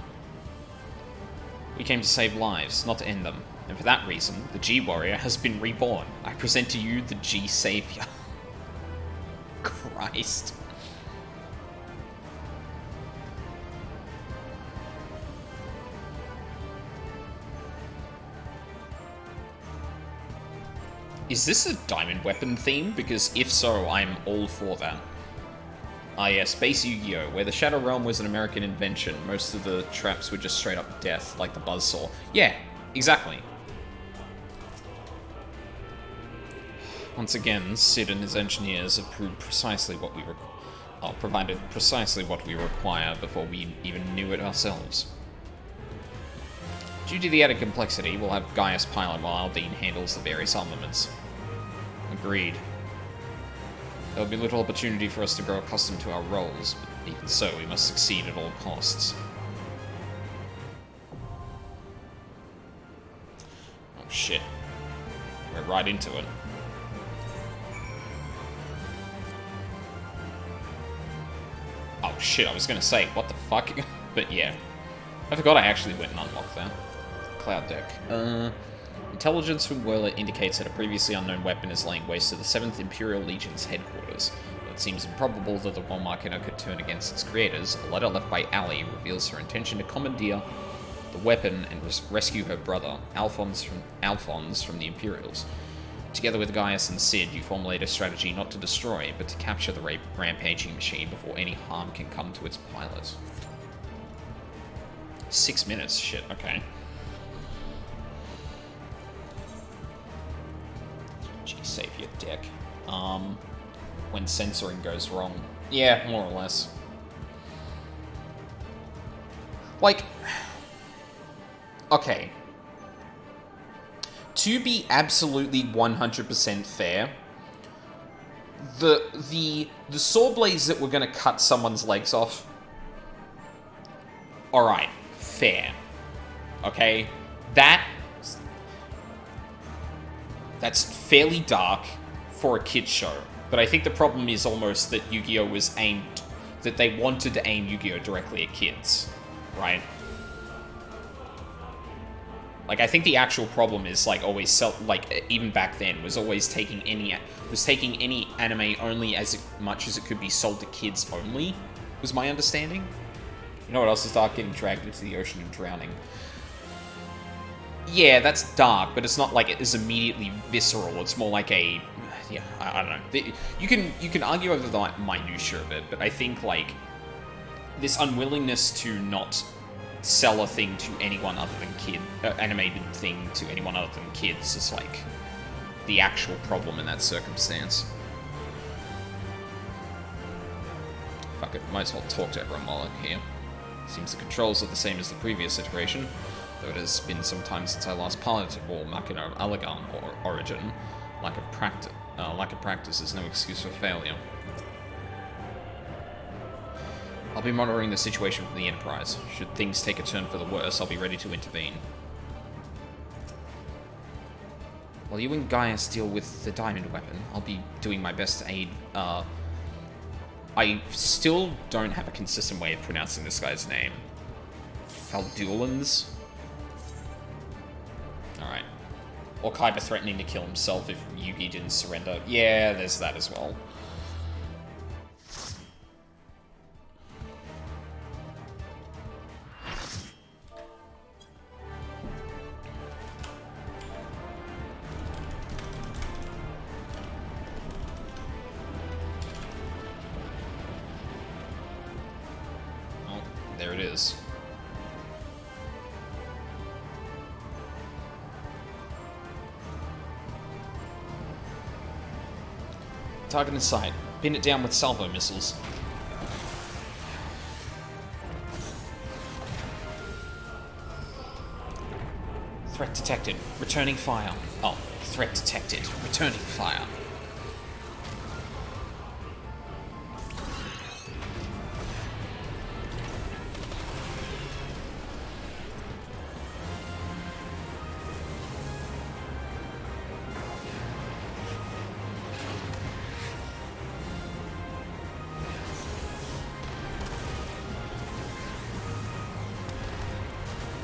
Speaker 1: We came to save lives, not to end them. And for that reason, the G-Warrior has been reborn. I present to you the G-Savior. Christ. Is this a diamond weapon theme? Because if so, I'm all for that. Ah yes, Space Yu-Gi-Oh! Where the Shadow Realm was an American invention, most of the traps were just straight up death, like the Buzzsaw. Yeah, exactly. Once again, Sid and his engineers have provided precisely what we require before we even knew it ourselves. Due to the added complexity, we'll have Gaius pilot while Aldine handles the various armaments. Agreed. There will be little opportunity for us to grow accustomed to our roles, but even so, we must succeed at all costs. Oh shit. We're right into it. Oh shit, I was gonna say, what the fuck? But yeah. I forgot I actually went and unlocked that. Cloud deck. Intelligence from Whirler indicates that a previously unknown weapon is laying waste to the 7th Imperial Legion's headquarters. Though it seems improbable that the War Marketer could turn against its creators, a letter left by Ali reveals her intention to commandeer the weapon and rescue her brother, Alphonse from the Imperials. Together with Gaius and Sid, you formulate a strategy not to destroy, but to capture the rampaging machine before any harm can come to its pilot. 6 minutes? Shit, okay. Gee, save your deck. When censoring goes wrong. Yeah, more or less. Like... Okay. To be absolutely 100% fair, the saw blades that were going to cut someone's legs off, alright, fair. Okay? That's fairly dark for a kid's show, but I think the problem is almost that Yu-Gi-Oh! Was aimed, that they wanted to aim Yu-Gi-Oh! Directly at kids, right? Like, I think the actual problem is, like, always, even back then, was always taking any anime only as much as it could be sold to kids only, was my understanding. You know what else is dark? Getting dragged into the ocean and drowning. Yeah, that's dark, but it's not like it is immediately visceral. It's more like a... Yeah, I don't know. You can argue over the minutiae of it, but I think, like, this unwillingness to not sell a thing to anyone other than animated thing to anyone other than kids is, like, the actual problem in that circumstance. Fuck it, might as well talk to everyone while I'm here. Seems the controls are the same as the previous iteration, though it has been some time since I last piloted War Machina of Allegan or Origin. Lack of practice is no excuse for failure. I'll be monitoring the situation from the Enterprise. Should things take a turn for the worse, I'll be ready to intervene. While you and Gaius deal with the diamond weapon, I'll be doing my best to aid, I still don't have a consistent way of pronouncing this guy's name. Valdulans? Alright. Or Kaiba threatening to kill himself if Yugi didn't surrender. Yeah, there's that as well. There it is. Target in sight. Pin it down with salvo missiles. Threat detected. Returning fire. Oh, threat detected. Returning fire.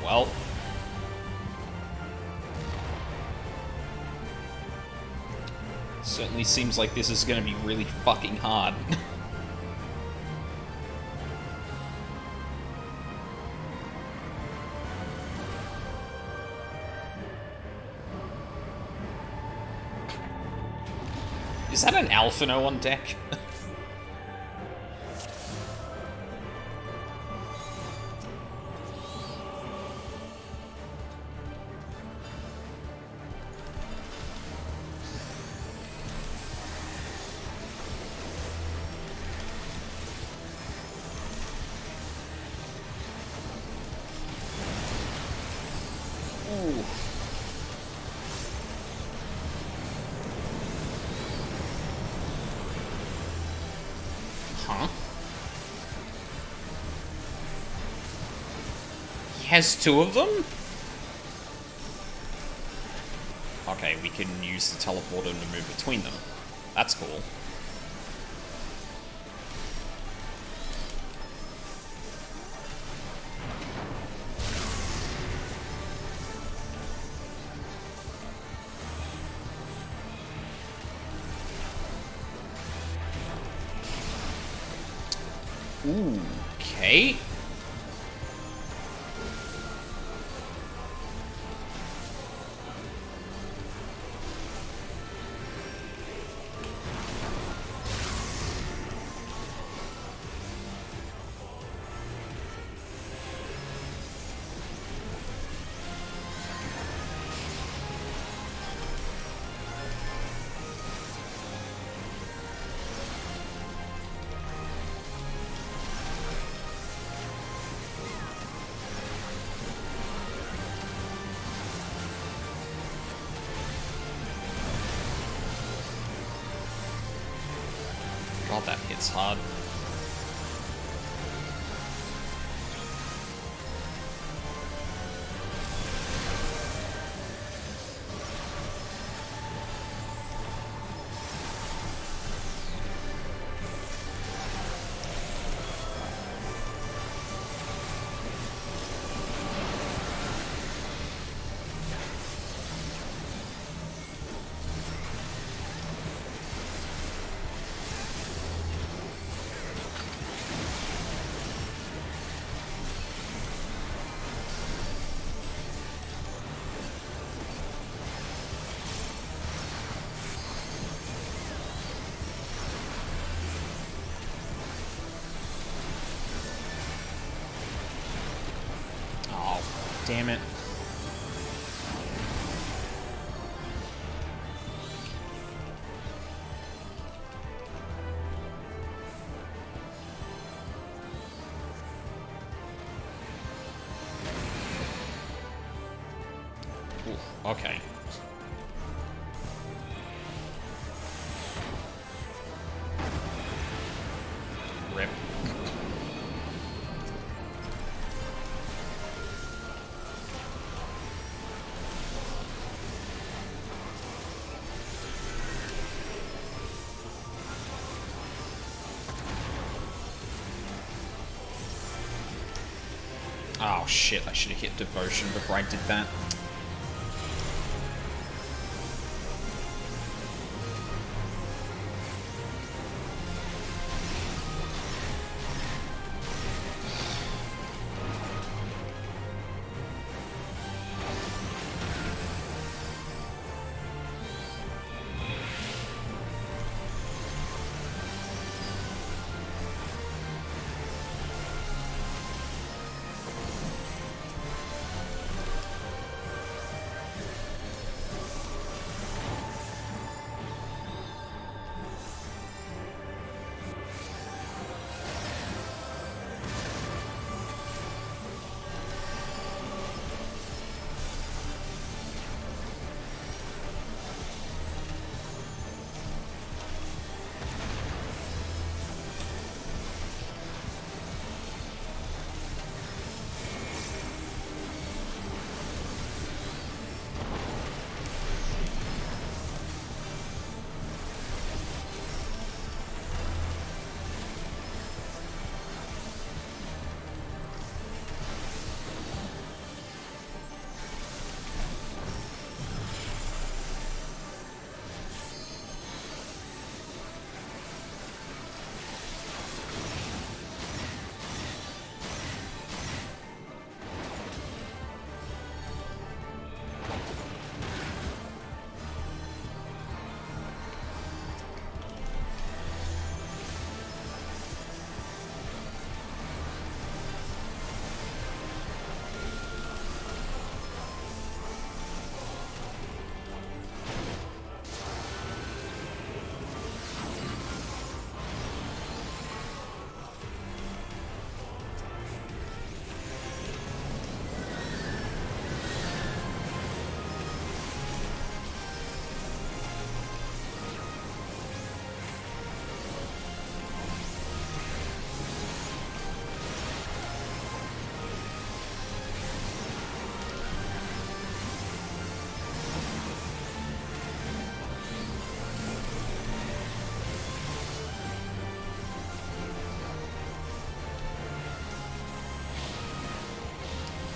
Speaker 1: Well, certainly seems like this is going to be really fucking hard. Is that an Alphino on deck? Ooh. Huh? He has two of them? Okay, we can use the teleporter to move between them. That's cool. Ooh, okay. God, that hits hard. Oh, damn it. Ooh, okay. Rip. Oh shit, I should have hit Devotion before I did that.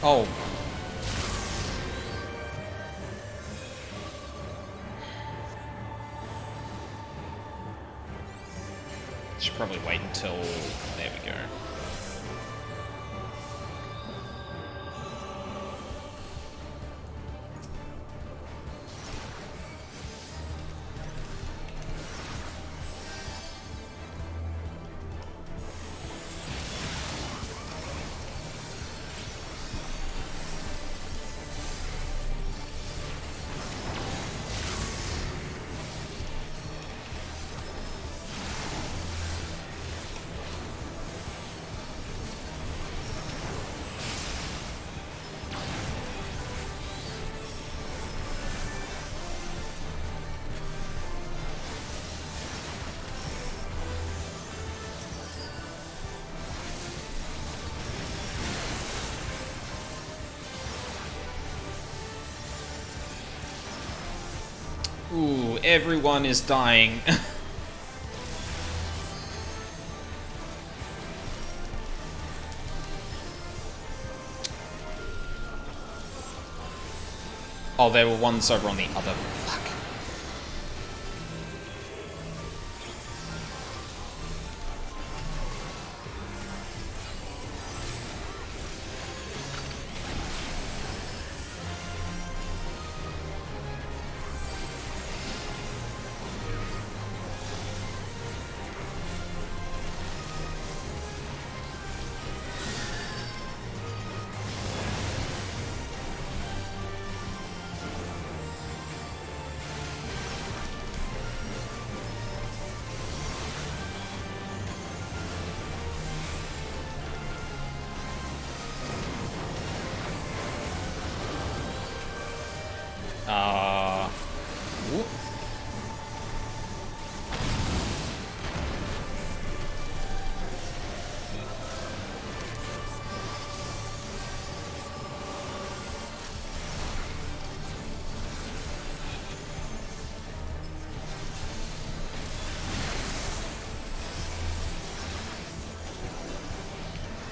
Speaker 1: Oh. Should probably wait until... There we go. Ooh, everyone is dying. Oh, there were ones over on the other... Fuck. Whoop.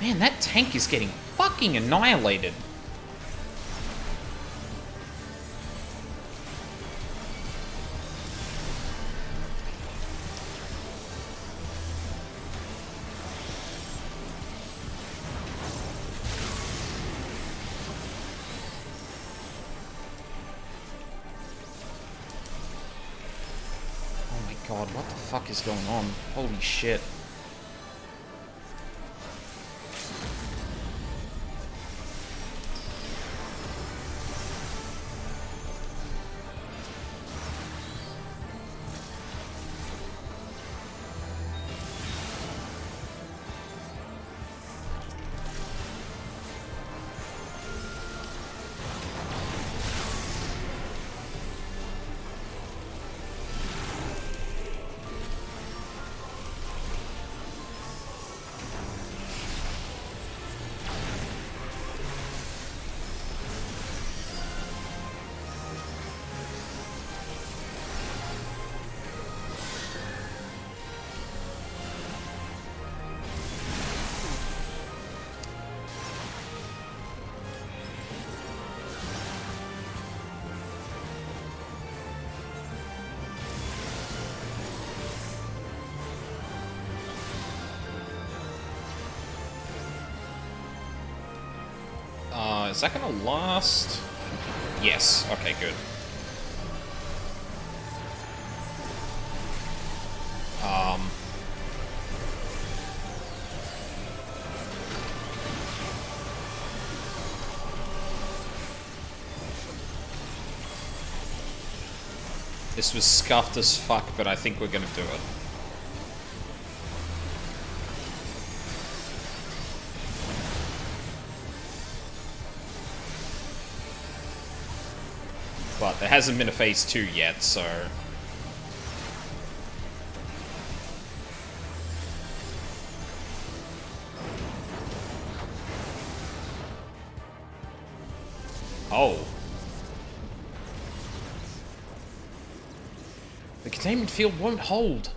Speaker 1: Man, that tank is getting fucking annihilated. God, what the fuck is going on? Holy shit. Is that gonna last? Yes. Okay, good. This was scuffed as fuck, but I think we're gonna do it. But there hasn't been a phase 2 yet, so... Oh. The containment field won't hold.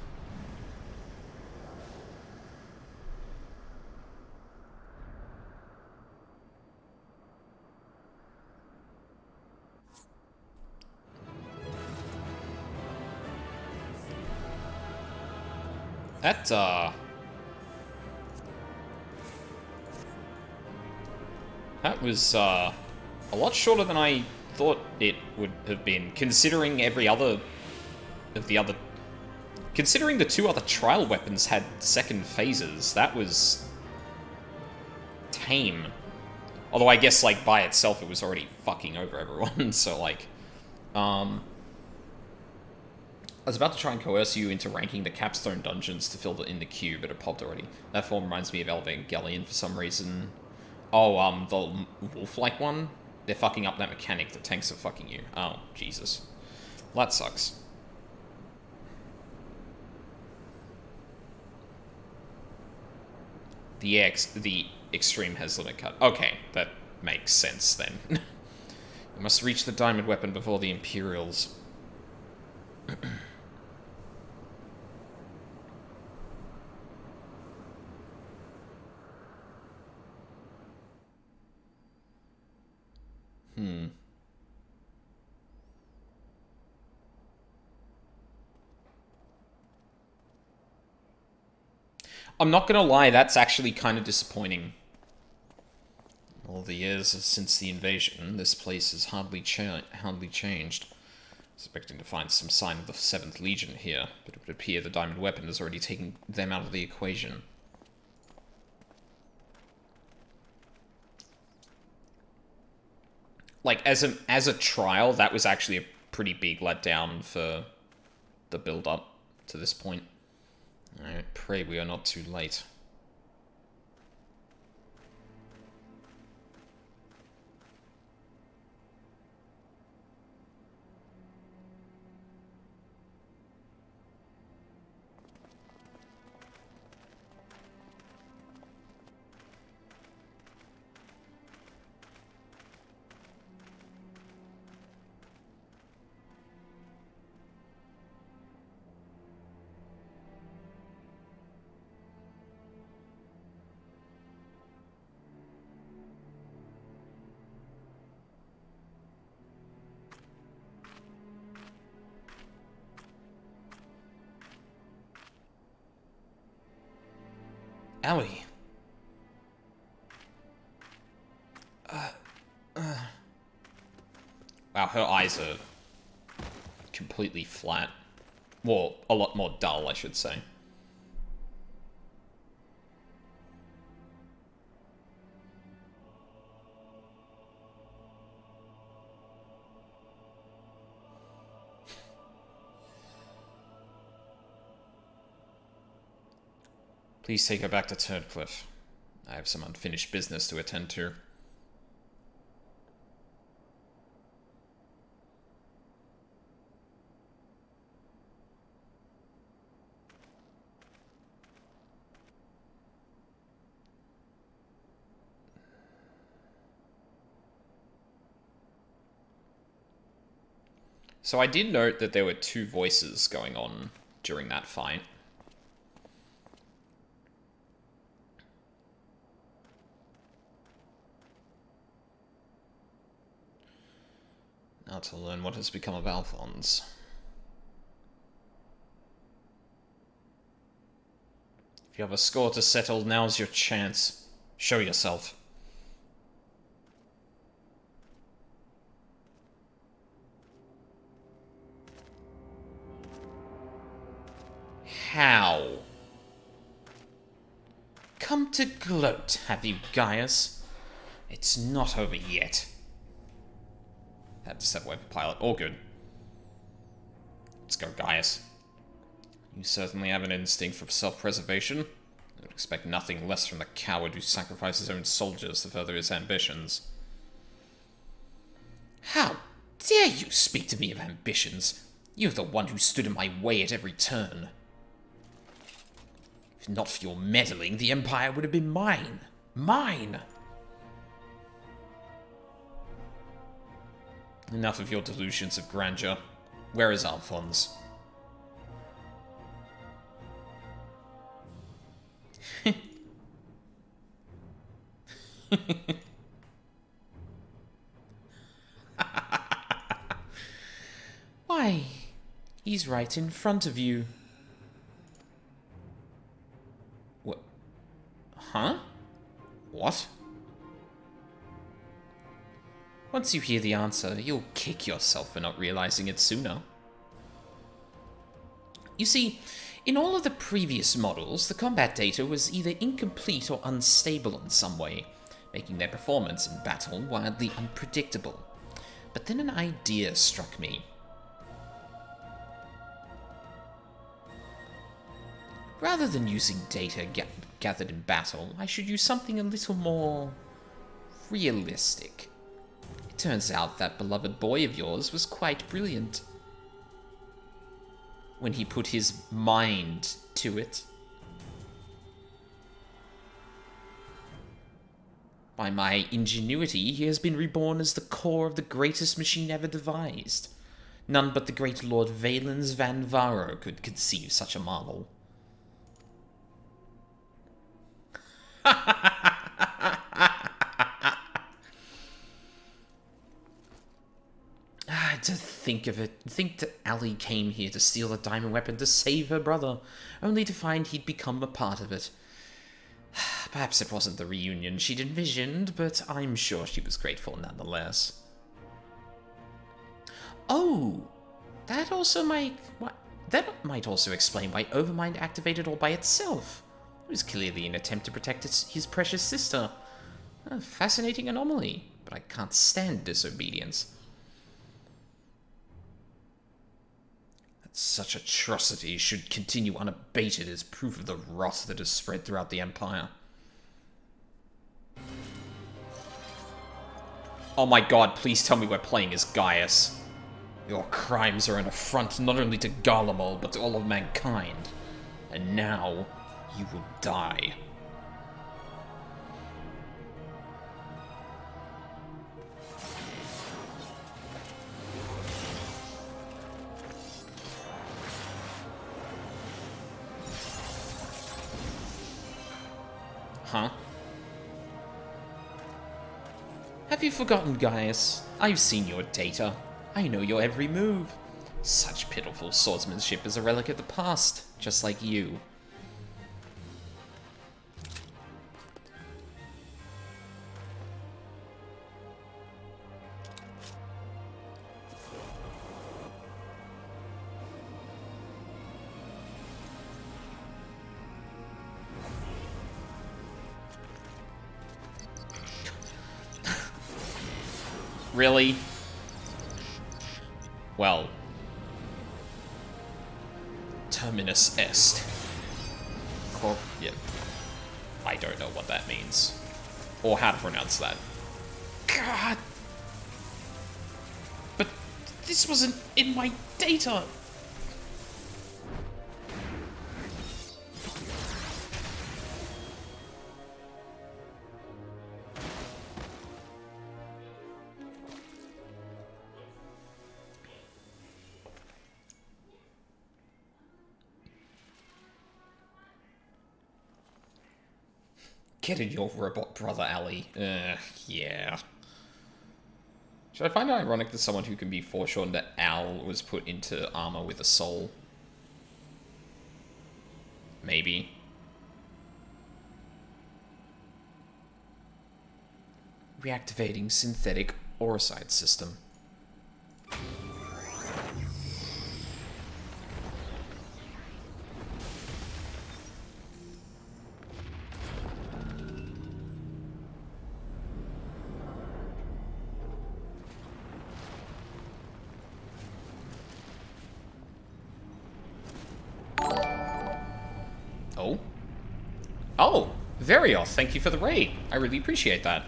Speaker 1: That was, a lot shorter than I thought it would have been, considering every other of the other... Considering the 2 other trial weapons had second phases, that was... tame. Although I guess, like, by itself it was already fucking over everyone, so, like... I was about to try and coerce you into ranking the capstone dungeons to fill in the queue, but it popped already. That form reminds me of Evangelion for some reason. Oh, the wolf-like one? They're fucking up that mechanic. The tanks are fucking you. Oh, Jesus. Well, that sucks. The extreme has limit cut. Okay, that makes sense then. We must reach the diamond weapon before the Imperials. I'm not gonna lie, that's actually kind of disappointing. All the years since the invasion, this place has hardly changed. Expecting to find some sign of the 7th Legion here, but it would appear the diamond weapon has already taken them out of the equation. Like, as a trial, that was actually a pretty big letdown for the build-up to this point. I pray we are not too late. Ellie. Wow, her eyes are completely flat. Well, a lot more dull, I should say. Please take her back to Turdcliffe. I have some unfinished business to attend to. So I did note that there were 2 voices going on during that fight. Now to learn what has become of Alphonse. If you have a score to settle, now's your chance. Show yourself. How? Come to gloat, have you, Gaius? It's not over yet. Had to step away for pilot. All good. Let's go, Gaius. You certainly have an instinct for self-preservation. I would expect nothing less from the coward who sacrificed his own soldiers to further his ambitions. How dare you speak to me of ambitions? You're the one who stood in my way at every turn. If not for your meddling, the Empire would have been mine. Mine! Enough of your delusions of grandeur. Where is Alphonse? Why, he's right in front of you. Huh? What?
Speaker 2: Once you hear the answer, you'll kick yourself for not realizing it sooner. You see, in all of the previous models, the combat data was either incomplete or unstable in some way, making their performance in battle wildly unpredictable. But then an idea struck me. Rather than using data gathered in battle, I should use something a little more realistic. It turns out that beloved boy of yours was quite brilliant when he put his mind to it. By my ingenuity, he has been reborn as the core of the greatest machine ever devised. None but the great Lord Valens Van Varo could conceive such a marvel. To think of it, think that Allie came here to steal the diamond weapon to save her brother, only to find he'd become a part of it. Perhaps it wasn't the reunion she'd envisioned, but I'm sure she was grateful nonetheless. Oh, that might also explain why Overmind activated all by itself. It was clearly an attempt to protect his precious sister. A fascinating anomaly, but I can't stand disobedience. That such atrocities should continue unabated is proof of the rot that has spread throughout the Empire. Oh my god, please tell me we're playing as Gaius. Your crimes are an affront not only to Garlemald, but to all of mankind. And now, you will die. Huh? Have you forgotten, Gaius? I've seen your data. I know your every move. Such pitiful swordsmanship is a relic of the past, just like you. Really? Well. Terminus est. Yeah. I don't know what that means. Or how to pronounce that. God! But this wasn't in my data! Get in your robot brother, Allie. Yeah. Should I find it ironic that someone who can be foreshortened to Al was put into armor with a soul? Maybe. Reactivating synthetic Orosite system. Oh? Oh! Varioth, thank you for the raid. I really appreciate that.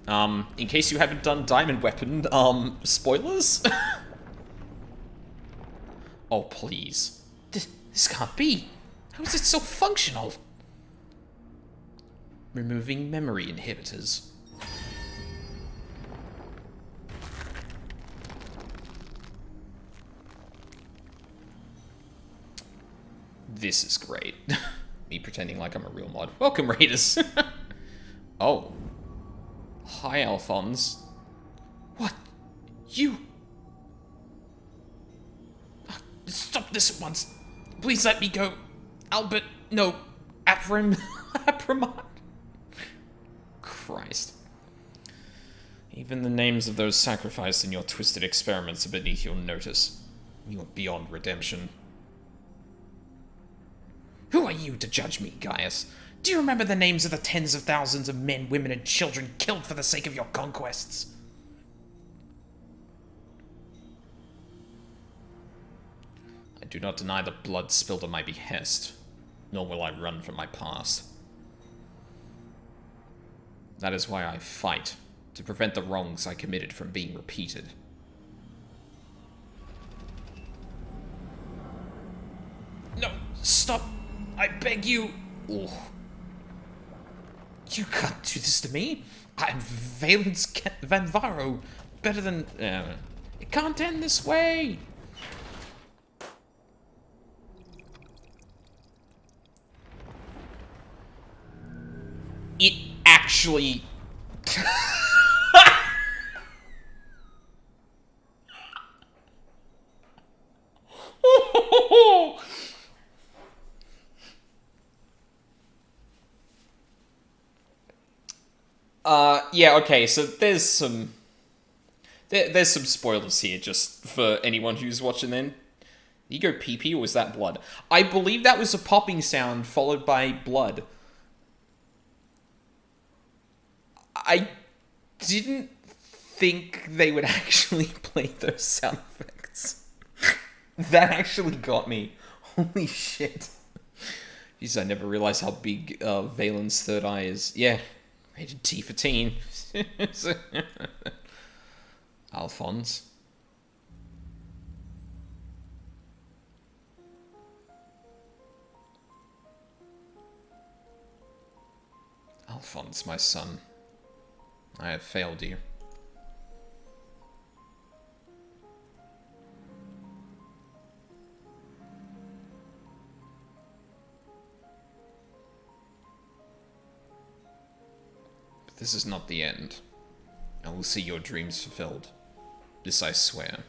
Speaker 2: In case you haven't done Diamond Weapon, spoilers? Oh, please. This can't be. How is it so functional? Removing memory inhibitors. This is great. Me pretending like I'm a real mod. Welcome, Raiders! Oh. Hi, Alphonse. What? You? Stop this at once. Please let me go. Albert, no. Aprim.
Speaker 1: compromise. Christ. Even the names of those sacrificed in your twisted experiments are beneath your notice. You are beyond redemption.
Speaker 2: Who are you to judge me, Gaius? Do you remember the names of the tens of thousands of men, women, and children killed for the sake of your conquests?
Speaker 1: I do not deny the blood spilled at my behest, nor will I run from my past. That is why I fight, to prevent the wrongs I committed from being repeated.
Speaker 2: No, stop! I beg you!
Speaker 1: Ugh.
Speaker 2: You can't do this to me! I'm Valence Vanvaro, better than... It can't end this way!
Speaker 1: It actually... yeah, okay, so there's some... There's some spoilers here, just for anyone who's watching then. Did you go pee-pee, or was that blood? I believe that was a popping sound, followed by blood. I didn't think they would actually play those sound effects. That actually got me. Holy shit. Jeez, I never realized how big Valen's third eye is. Yeah, rated T for teen. Alphonse. Alphonse, my son. I have failed you. But this is not the end. I will see your dreams fulfilled. This I swear.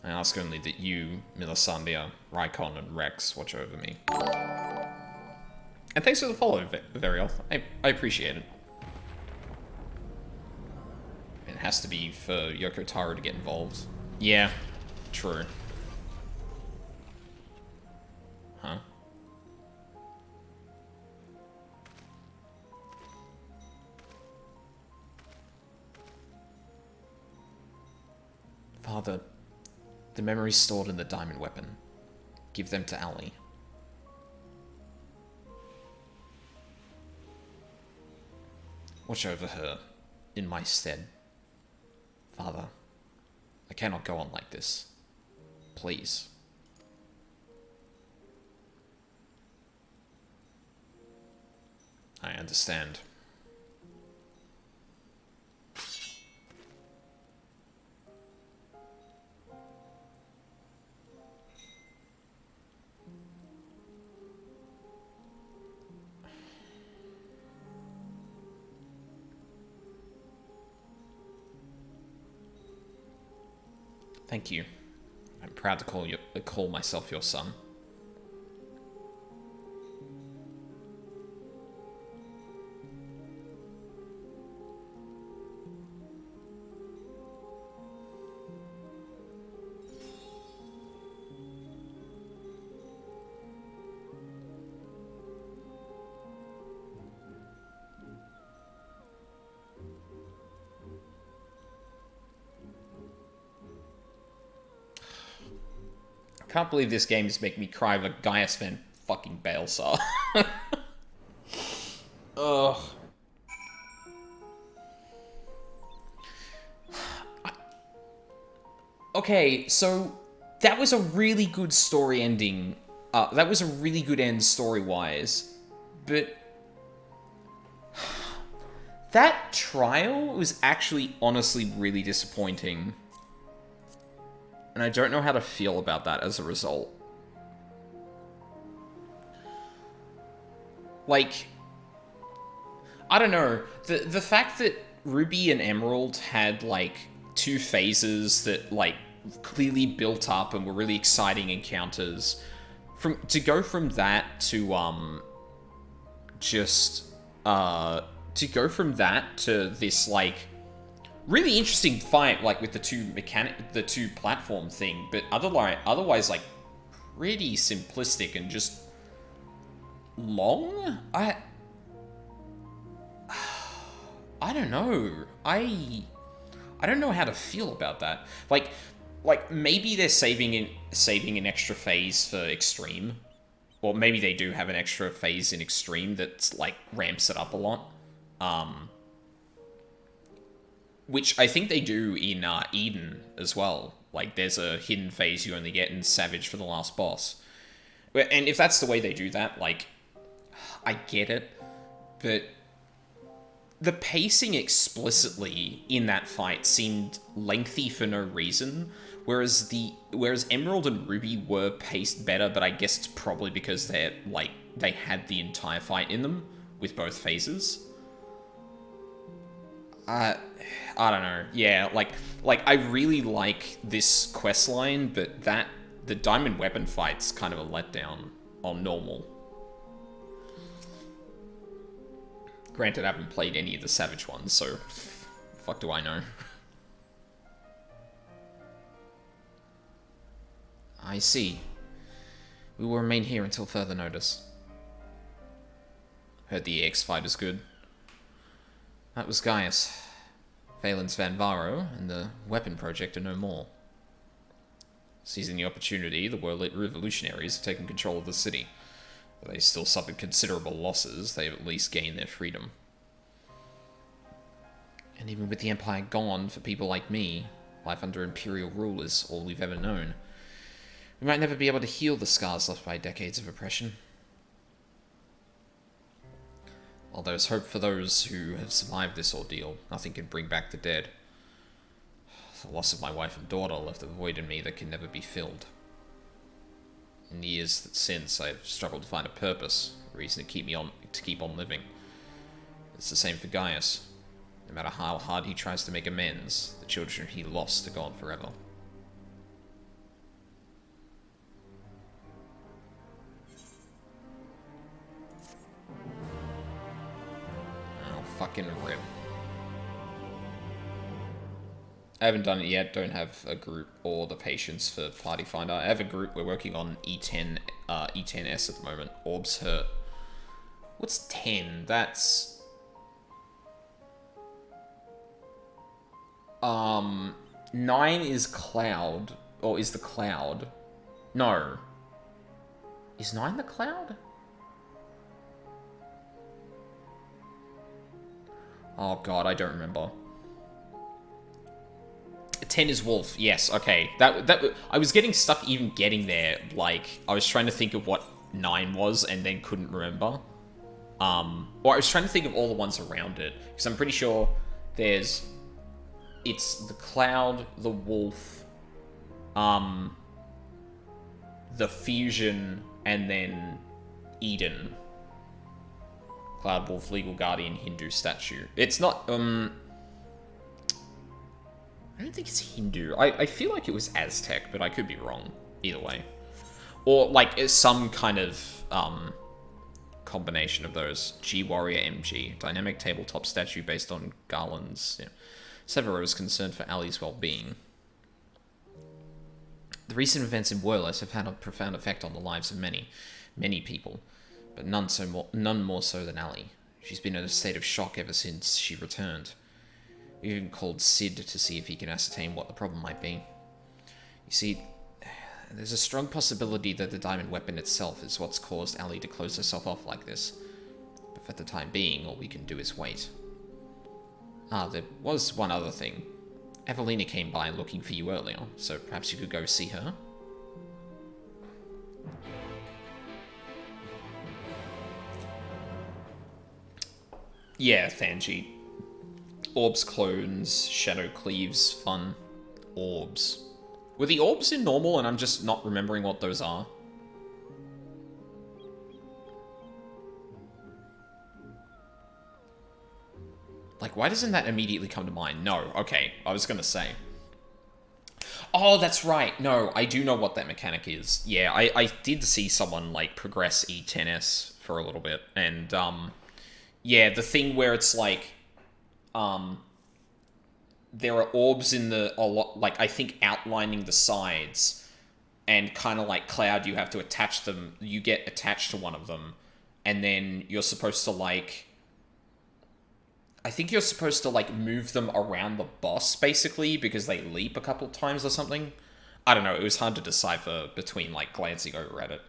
Speaker 1: I ask only that you, Melisandre, Rykon, and Rex watch over me. And thanks for the follow, Variel. I appreciate it. It has to be for Yoko Taro to get involved. Yeah, true. Huh? Father, the memories stored in the diamond weapon. Give them to Ali. Watch over her, in my stead. Father, I cannot go on like this. Please. I understand. Thank you. I'm proud to call myself your son. I can't believe this game is making me cry over Gaius Van fucking Balesar. Ugh. Okay, so that was a really good story ending. That was a really good end story-wise. But that trial was actually honestly really disappointing. And I don't know how to feel about that as a result. Like, I don't know. The fact that Ruby and Emerald had, like, two phases that, like, clearly built up and were really exciting encounters. To go from that to, just to go from that to this like really interesting fight, like with the two platform thing, but otherwise like pretty simplistic and just long. I don't know. I don't know how to feel about that. Like maybe they're saving an extra phase for Extreme, or maybe they do have an extra phase in Extreme that's like ramps it up a lot. Which I think they do in Eden as well. Like there's a hidden phase you only get in Savage for the last boss. And if that's the way they do that, like I get it, but the pacing explicitly in that fight seemed lengthy for no reason, whereas Emerald and Ruby were paced better, but I guess it's probably because they had the entire fight in them with both phases. I don't know. Yeah, like I really like this quest line, but the Diamond Weapon fight's kind of a letdown on normal. Granted, I haven't played any of the Savage ones, so fuck do I know. I see. We will remain here until further notice. Heard the EX fight is good. That was Gaius. Valens Van Varo and the Weapon Project are no more. Seizing the opportunity, the Warlit revolutionaries have taken control of the city. Though they still suffered considerable losses, they have at least gained their freedom. And even with the Empire gone, for people like me, life under Imperial rule is all we've ever known. We might never be able to heal the scars left by decades of oppression. While there's hope for those who have survived this ordeal, nothing can bring back the dead. The loss of my wife and daughter left a void in me that can never be filled. In the years since, I've struggled to find a purpose, a reason to keep on living. It's the same for Gaius. No matter how hard he tries to make amends, the children he lost are gone forever. Oh, fucking rip. I haven't done it yet, don't have a group or the patience for Party Finder. I have a group, we're working on E10S at the moment. Orbs hurt. What's 10? That's... 9 is Cloud, or is the Cloud? No. Is 9 the Cloud? Oh god, I don't remember. 10 is Wolf, yes, okay. That I was getting stuck even getting there, like, I was trying to think of what 9 was and then couldn't remember. Or I was trying to think of all the ones around it, because I'm pretty sure it's the Cloud, the Wolf, the Fusion, and then Eden. Cloud, Wolf, Legal Guardian, Hindu Statue. It's not, I don't think it's Hindu. I feel like it was Aztec, but I could be wrong. Either way. Or, like, some kind of, combination of those. G-Warrior MG. Dynamic tabletop statue based on garlands. Yeah. Severo is concerned for Ali's well-being. The recent events in Warless have had a profound effect on the lives of many people. But none more so than Ali. She's been in a state of shock ever since she returned. We even called Sid to see if he can ascertain what the problem might be. You see, there's a strong possibility that the diamond weapon itself is what's caused Ali to close herself off like this. But for the time being, all we can do is wait. Ah, there was one other thing. Evelina came by looking for you earlier, so perhaps you could go see her? Yeah, Thanji. Orbs clones, Shadow Cleaves, fun. Orbs. Were the orbs in normal and I'm just not remembering what those are? Like, why doesn't that immediately come to mind? No, okay, I was gonna say. Oh, that's right. No, I do know what that mechanic is. Yeah, I did see someone, like, progress E10S for a little bit. And, yeah, the thing where it's, like, there are orbs in the, a lot, like, I think outlining the sides, and kind of like Cloud, you have to attach them, you get attached to one of them, and then you're supposed to, like, I think you're supposed to, like, move them around the boss, basically, because they leap a couple times or something. I don't know, it was hard to decipher between, like, glancing over at it.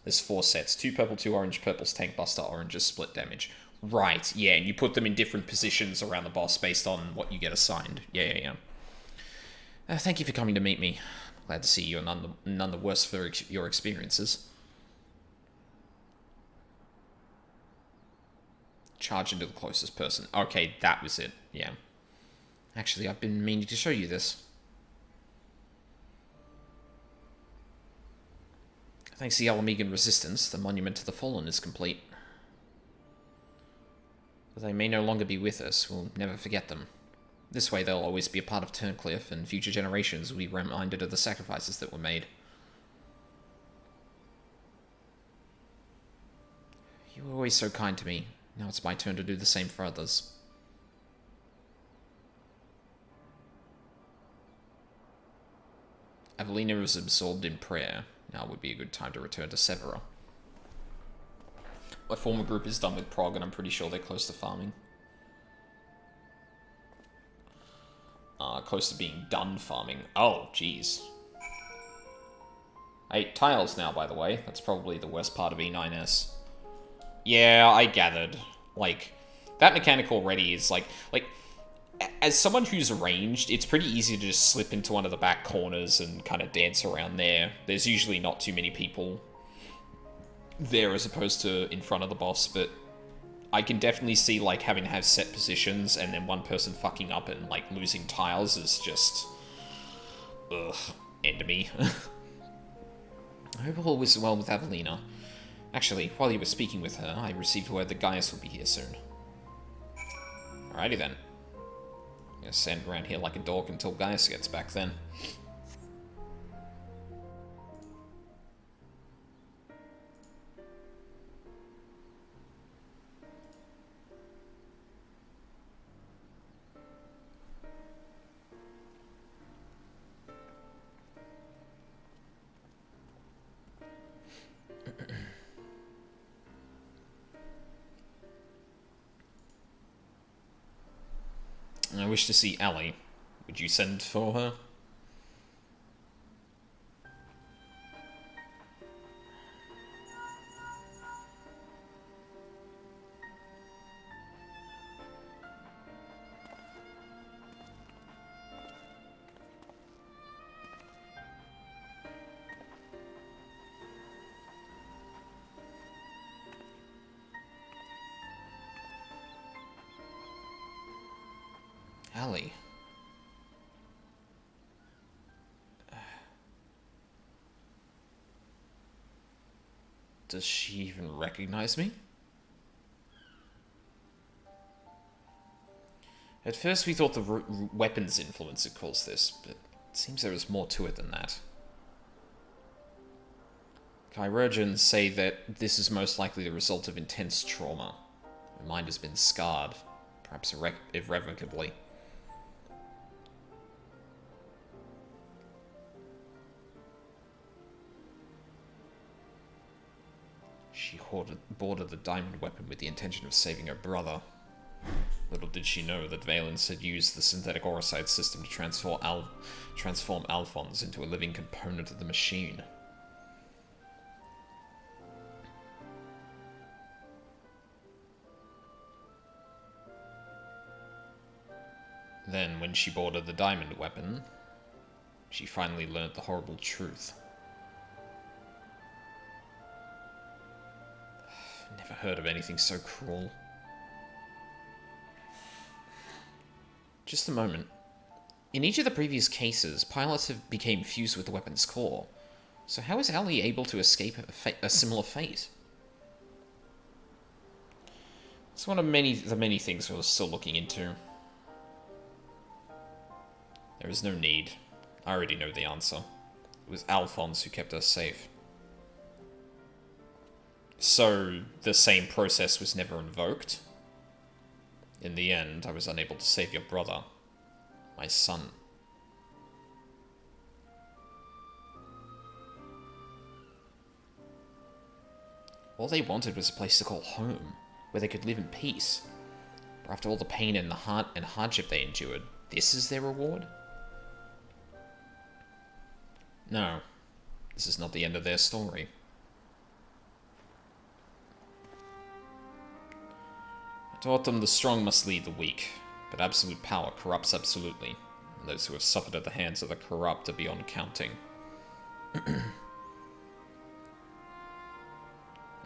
Speaker 1: There's 4 sets. 2 purple, 2 orange. Purple's tank buster, orange is split damage. Right, yeah, and you put them in different positions around the boss based on what you get assigned. Yeah. Thank you for coming to meet me. Glad to see you're none the worse for your experiences. Charge into the closest person. Okay, that was it. Yeah. Actually, I've been meaning to show you this. Thanks to the Alamegan resistance, the Monument to the Fallen is complete. Though they may no longer be with us, we'll never forget them. This way they'll always be a part of Turncliffe, and future generations will be reminded of the sacrifices that were made. You were always so kind to me. Now it's my turn to do the same for others. Evelina is absorbed in prayer. Now would be a good time to return to Severa. My former group is done with prog, and I'm pretty sure they're close to farming. Close to being done farming. Oh, jeez. 8 tiles now, by the way. That's probably the worst part of E9S. Yeah, I gathered. Like, that mechanic already is, like, as someone who's ranged, it's pretty easy to just slip into one of the back corners and kind of dance around there. There's usually not too many people there as opposed to in front of the boss, but I can definitely see, like, having to have set positions and then one person fucking up and, like, losing tiles is just... ugh, enemy. I hope all was well with Avelina. Actually, while you were speaking with her, I received word that Gaius will be here soon. Alrighty then. I'm gonna stand around here like a dog until Gaius gets back then. I wish to see Ellie. Would you send for her? Ellie. Does she even recognize me? At first we thought the weapons influence had caused this, but it seems there is more to it than that. Chirurgeons say that this is most likely the result of intense trauma. Her mind has been scarred, perhaps irrevocably. She boarded the diamond weapon with the intention of saving her brother. Little did she know that Valence had used the synthetic Orosite system to transform Alphonse into a living component of the machine. Then, when she boarded the diamond weapon, she finally learned the horrible truth. Never heard of anything so cruel. Just a moment. In each of the previous cases, pilots have become fused with the weapon's core. So how is Ellie able to escape a similar fate? It's one of the many things we're still looking into. There is no need. I already know the answer. It was Alphonse who kept us safe. So, the same process was never invoked? In the end, I was unable to save your brother. My son. All they wanted was a place to call home, where they could live in peace. But after all the pain and hardship they endured, this is their reward? No, this is not the end of their story. I taught them the strong must lead the weak, but absolute power corrupts absolutely, and those who have suffered at the hands of the corrupt are beyond counting.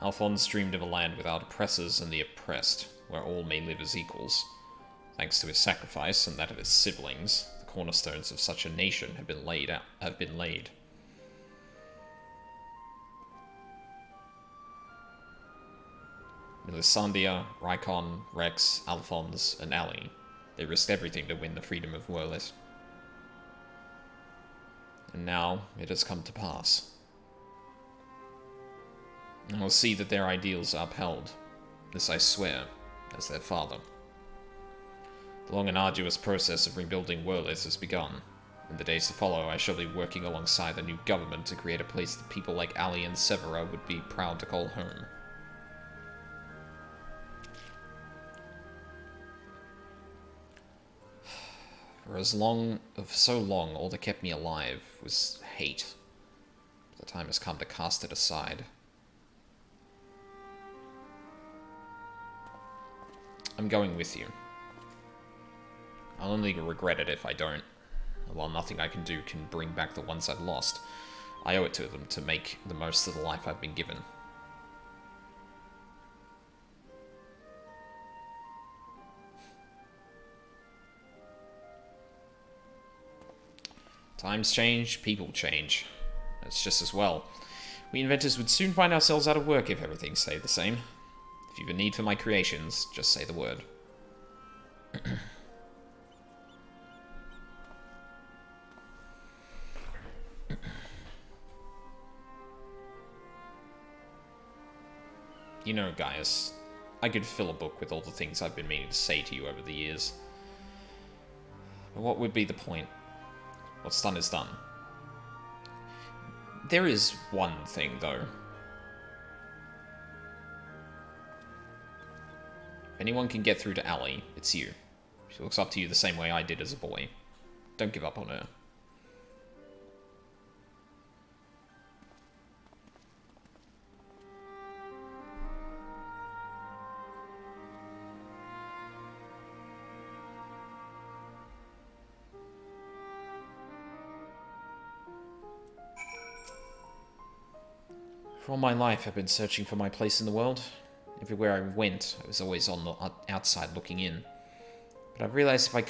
Speaker 1: Alphonse dreamed of a land without oppressors and the oppressed, where all may live as equals. Thanks to his sacrifice and that of his siblings, the cornerstones of such a nation have been laid. Melisandre, Rykon, Rex, Alphonse, and Ali. They risked everything to win the freedom of Werlis. And now it has come to pass. I will see that their ideals are upheld. This I swear, as their father. The long and arduous process of rebuilding Werlis has begun. In the days to follow, I shall be working alongside the new government to create a place that people like Ali and Severa would be proud to call home. For so long, all that kept me alive was hate. The time has come to cast it aside. I'm going with you. I'll only regret it if I don't. And while nothing I can do can bring back the ones I've lost, I owe it to them to make the most of the life I've been given. Times change, people change. That's just as well. We inventors would soon find ourselves out of work if everything stayed the same. If you've a need for my creations, just say the word. You know, Gaius, I could fill a book with all the things I've been meaning to say to you over the years. But what would be the point? What's done is done. There is one thing, though. If anyone can get through to Ali, it's you. She looks up to you the same way I did as a boy. Don't give up on her. For all my life, I've been searching for my place in the world. Everywhere I went, I was always on the outside looking in. But I've realized if we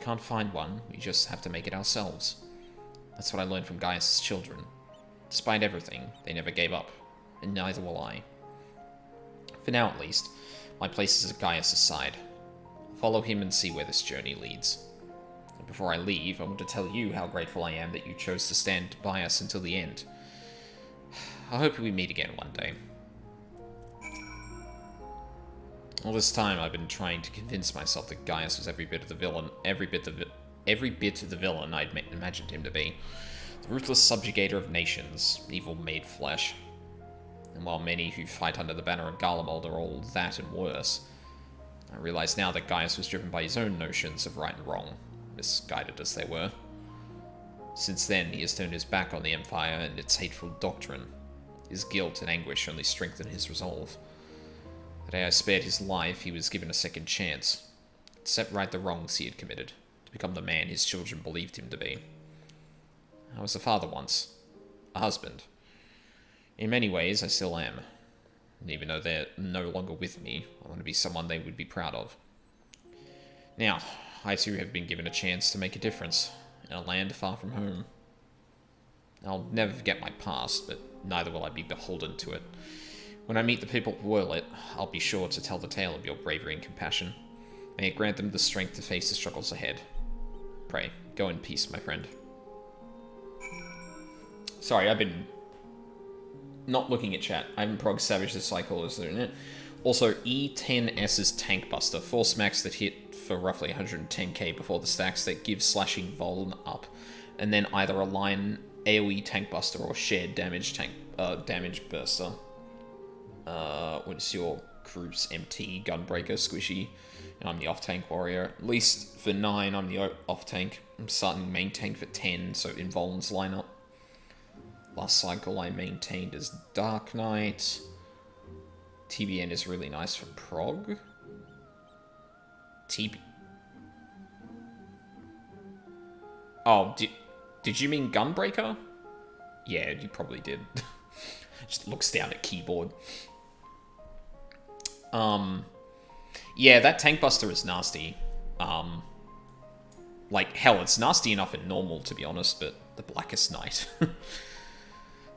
Speaker 1: can't find one, we just have to make it ourselves. That's what I learned from Gaius' children. Despite everything, they never gave up, and neither will I. For now, at least, my place is at Gaius' side. I'll follow him and see where this journey leads. And before I leave, I want to tell you how grateful I am that you chose to stand by us until the end. I hope we meet again one day. All this time, I've been trying to convince myself that Gaius was every bit of the villain I'd imagined him to be. The ruthless subjugator of nations, evil made flesh. And while many who fight under the banner of Garlemald are all that and worse, I realize now that Gaius was driven by his own notions of right and wrong, misguided as they were. Since then, he has turned his back on the Empire and its hateful doctrine. His guilt and anguish only strengthened his resolve. The day I spared his life, he was given a second chance. To set right the wrongs he had committed, to become the man his children believed him to be. I was a father once, a husband. In many ways, I still am. And even though they're no longer with me, I want to be someone they would be proud of. Now, I too have been given a chance to make a difference, in a land far from home. I'll never forget my past, but neither will I be beholden to it. When I meet the people of Werlit, I'll be sure to tell the tale of your bravery and compassion. May it grant them the strength to face the struggles ahead. Pray, go in peace, my friend. Sorry, I've been not looking at chat. I haven't prog Savage this cycle, is there in it? Also, E10S's Tank Buster. 4 smacks that hit for roughly 110k before the stacks that give slashing Voln up. And then either a line AoE Tank Buster or shared damage damage burster. What's your group's MT? Gunbreaker, Squishy. And I'm the off-tank warrior. At least for 9, I'm the off-tank. I'm starting main tank for 10, so in Voln's lineup. Last cycle I maintained as Dark Knight. TBN is really nice for prog. Oh, did you mean Gunbreaker? Yeah, you probably did. Just looks down at keyboard. Yeah, that Tank Buster is nasty. Like, hell, it's nasty enough in normal, to be honest, but the Blackest Night.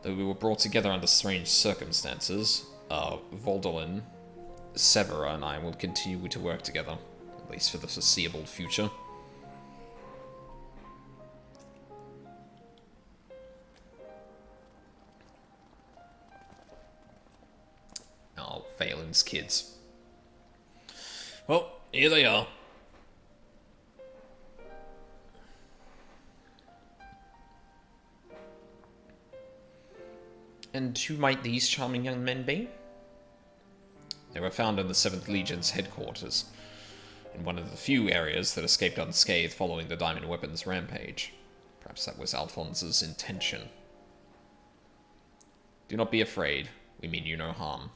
Speaker 1: Though we were brought together under strange circumstances, Voldolin, Severa, and I will continue to work together, at least for the foreseeable future. Oh, Valen's kids. Well, here they are. And who might these charming young men be? They were found in the 7th Legion's headquarters, in one of the few areas that escaped unscathed following the Diamond Weapons rampage. Perhaps that was Alphonse's intention. Do not be afraid. We mean you no harm.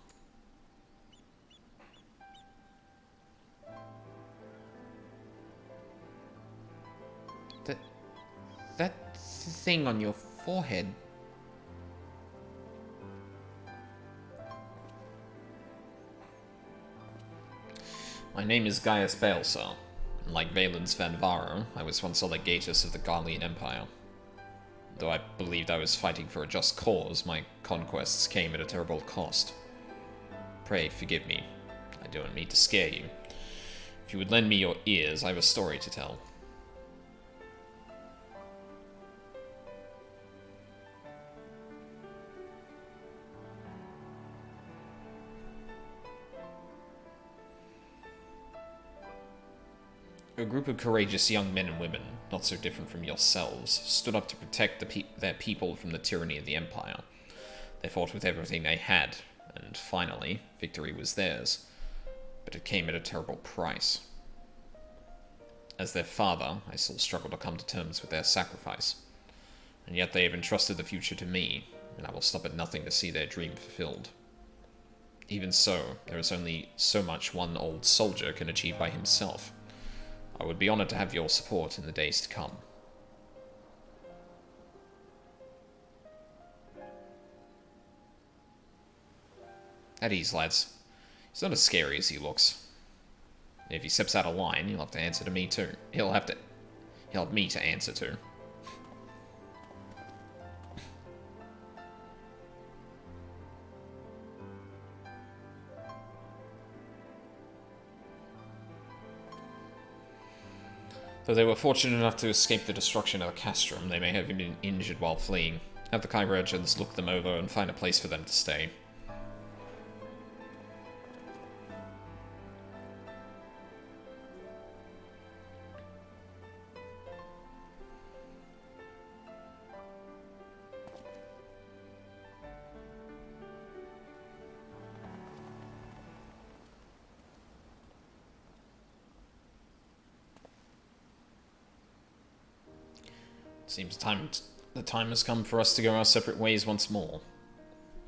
Speaker 1: That thing on your forehead... My name is Gaius Balesar, and like Valens Van Varo, I was once a legatus of the Garlean Empire. Though I believed I was fighting for a just cause, my conquests came at a terrible cost. Pray forgive me. I don't mean to scare you. If you would lend me your ears, I have a story to tell. A group of courageous young men and women, not so different from yourselves, stood up to protect their people from the tyranny of the Empire. They fought with everything they had, and finally, victory was theirs. But it came at a terrible price. As their father, I still struggle to come to terms with their sacrifice. And yet they have entrusted the future to me, and I will stop at nothing to see their dream fulfilled. Even so, there is only so much one old soldier can achieve by himself. I would be honored to have your support in the days to come. At ease, lads. He's not as scary as he looks. If he steps out of line, he'll have to answer to me too. He'll have me to answer to. Though they were fortunate enough to escape the destruction of the castrum, they may have been injured while fleeing. Have the Chirurgeons look them over and find a place for them to stay. Seems the time has come for us to go our separate ways once more.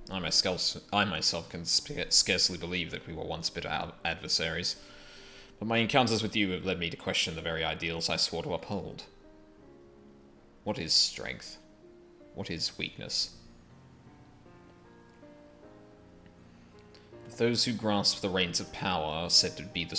Speaker 1: I myself can scarcely believe that we were once bitter adversaries, but my encounters with you have led me to question the very ideals I swore to uphold. What is strength? What is weakness? If those who grasp the reins of power are said to be the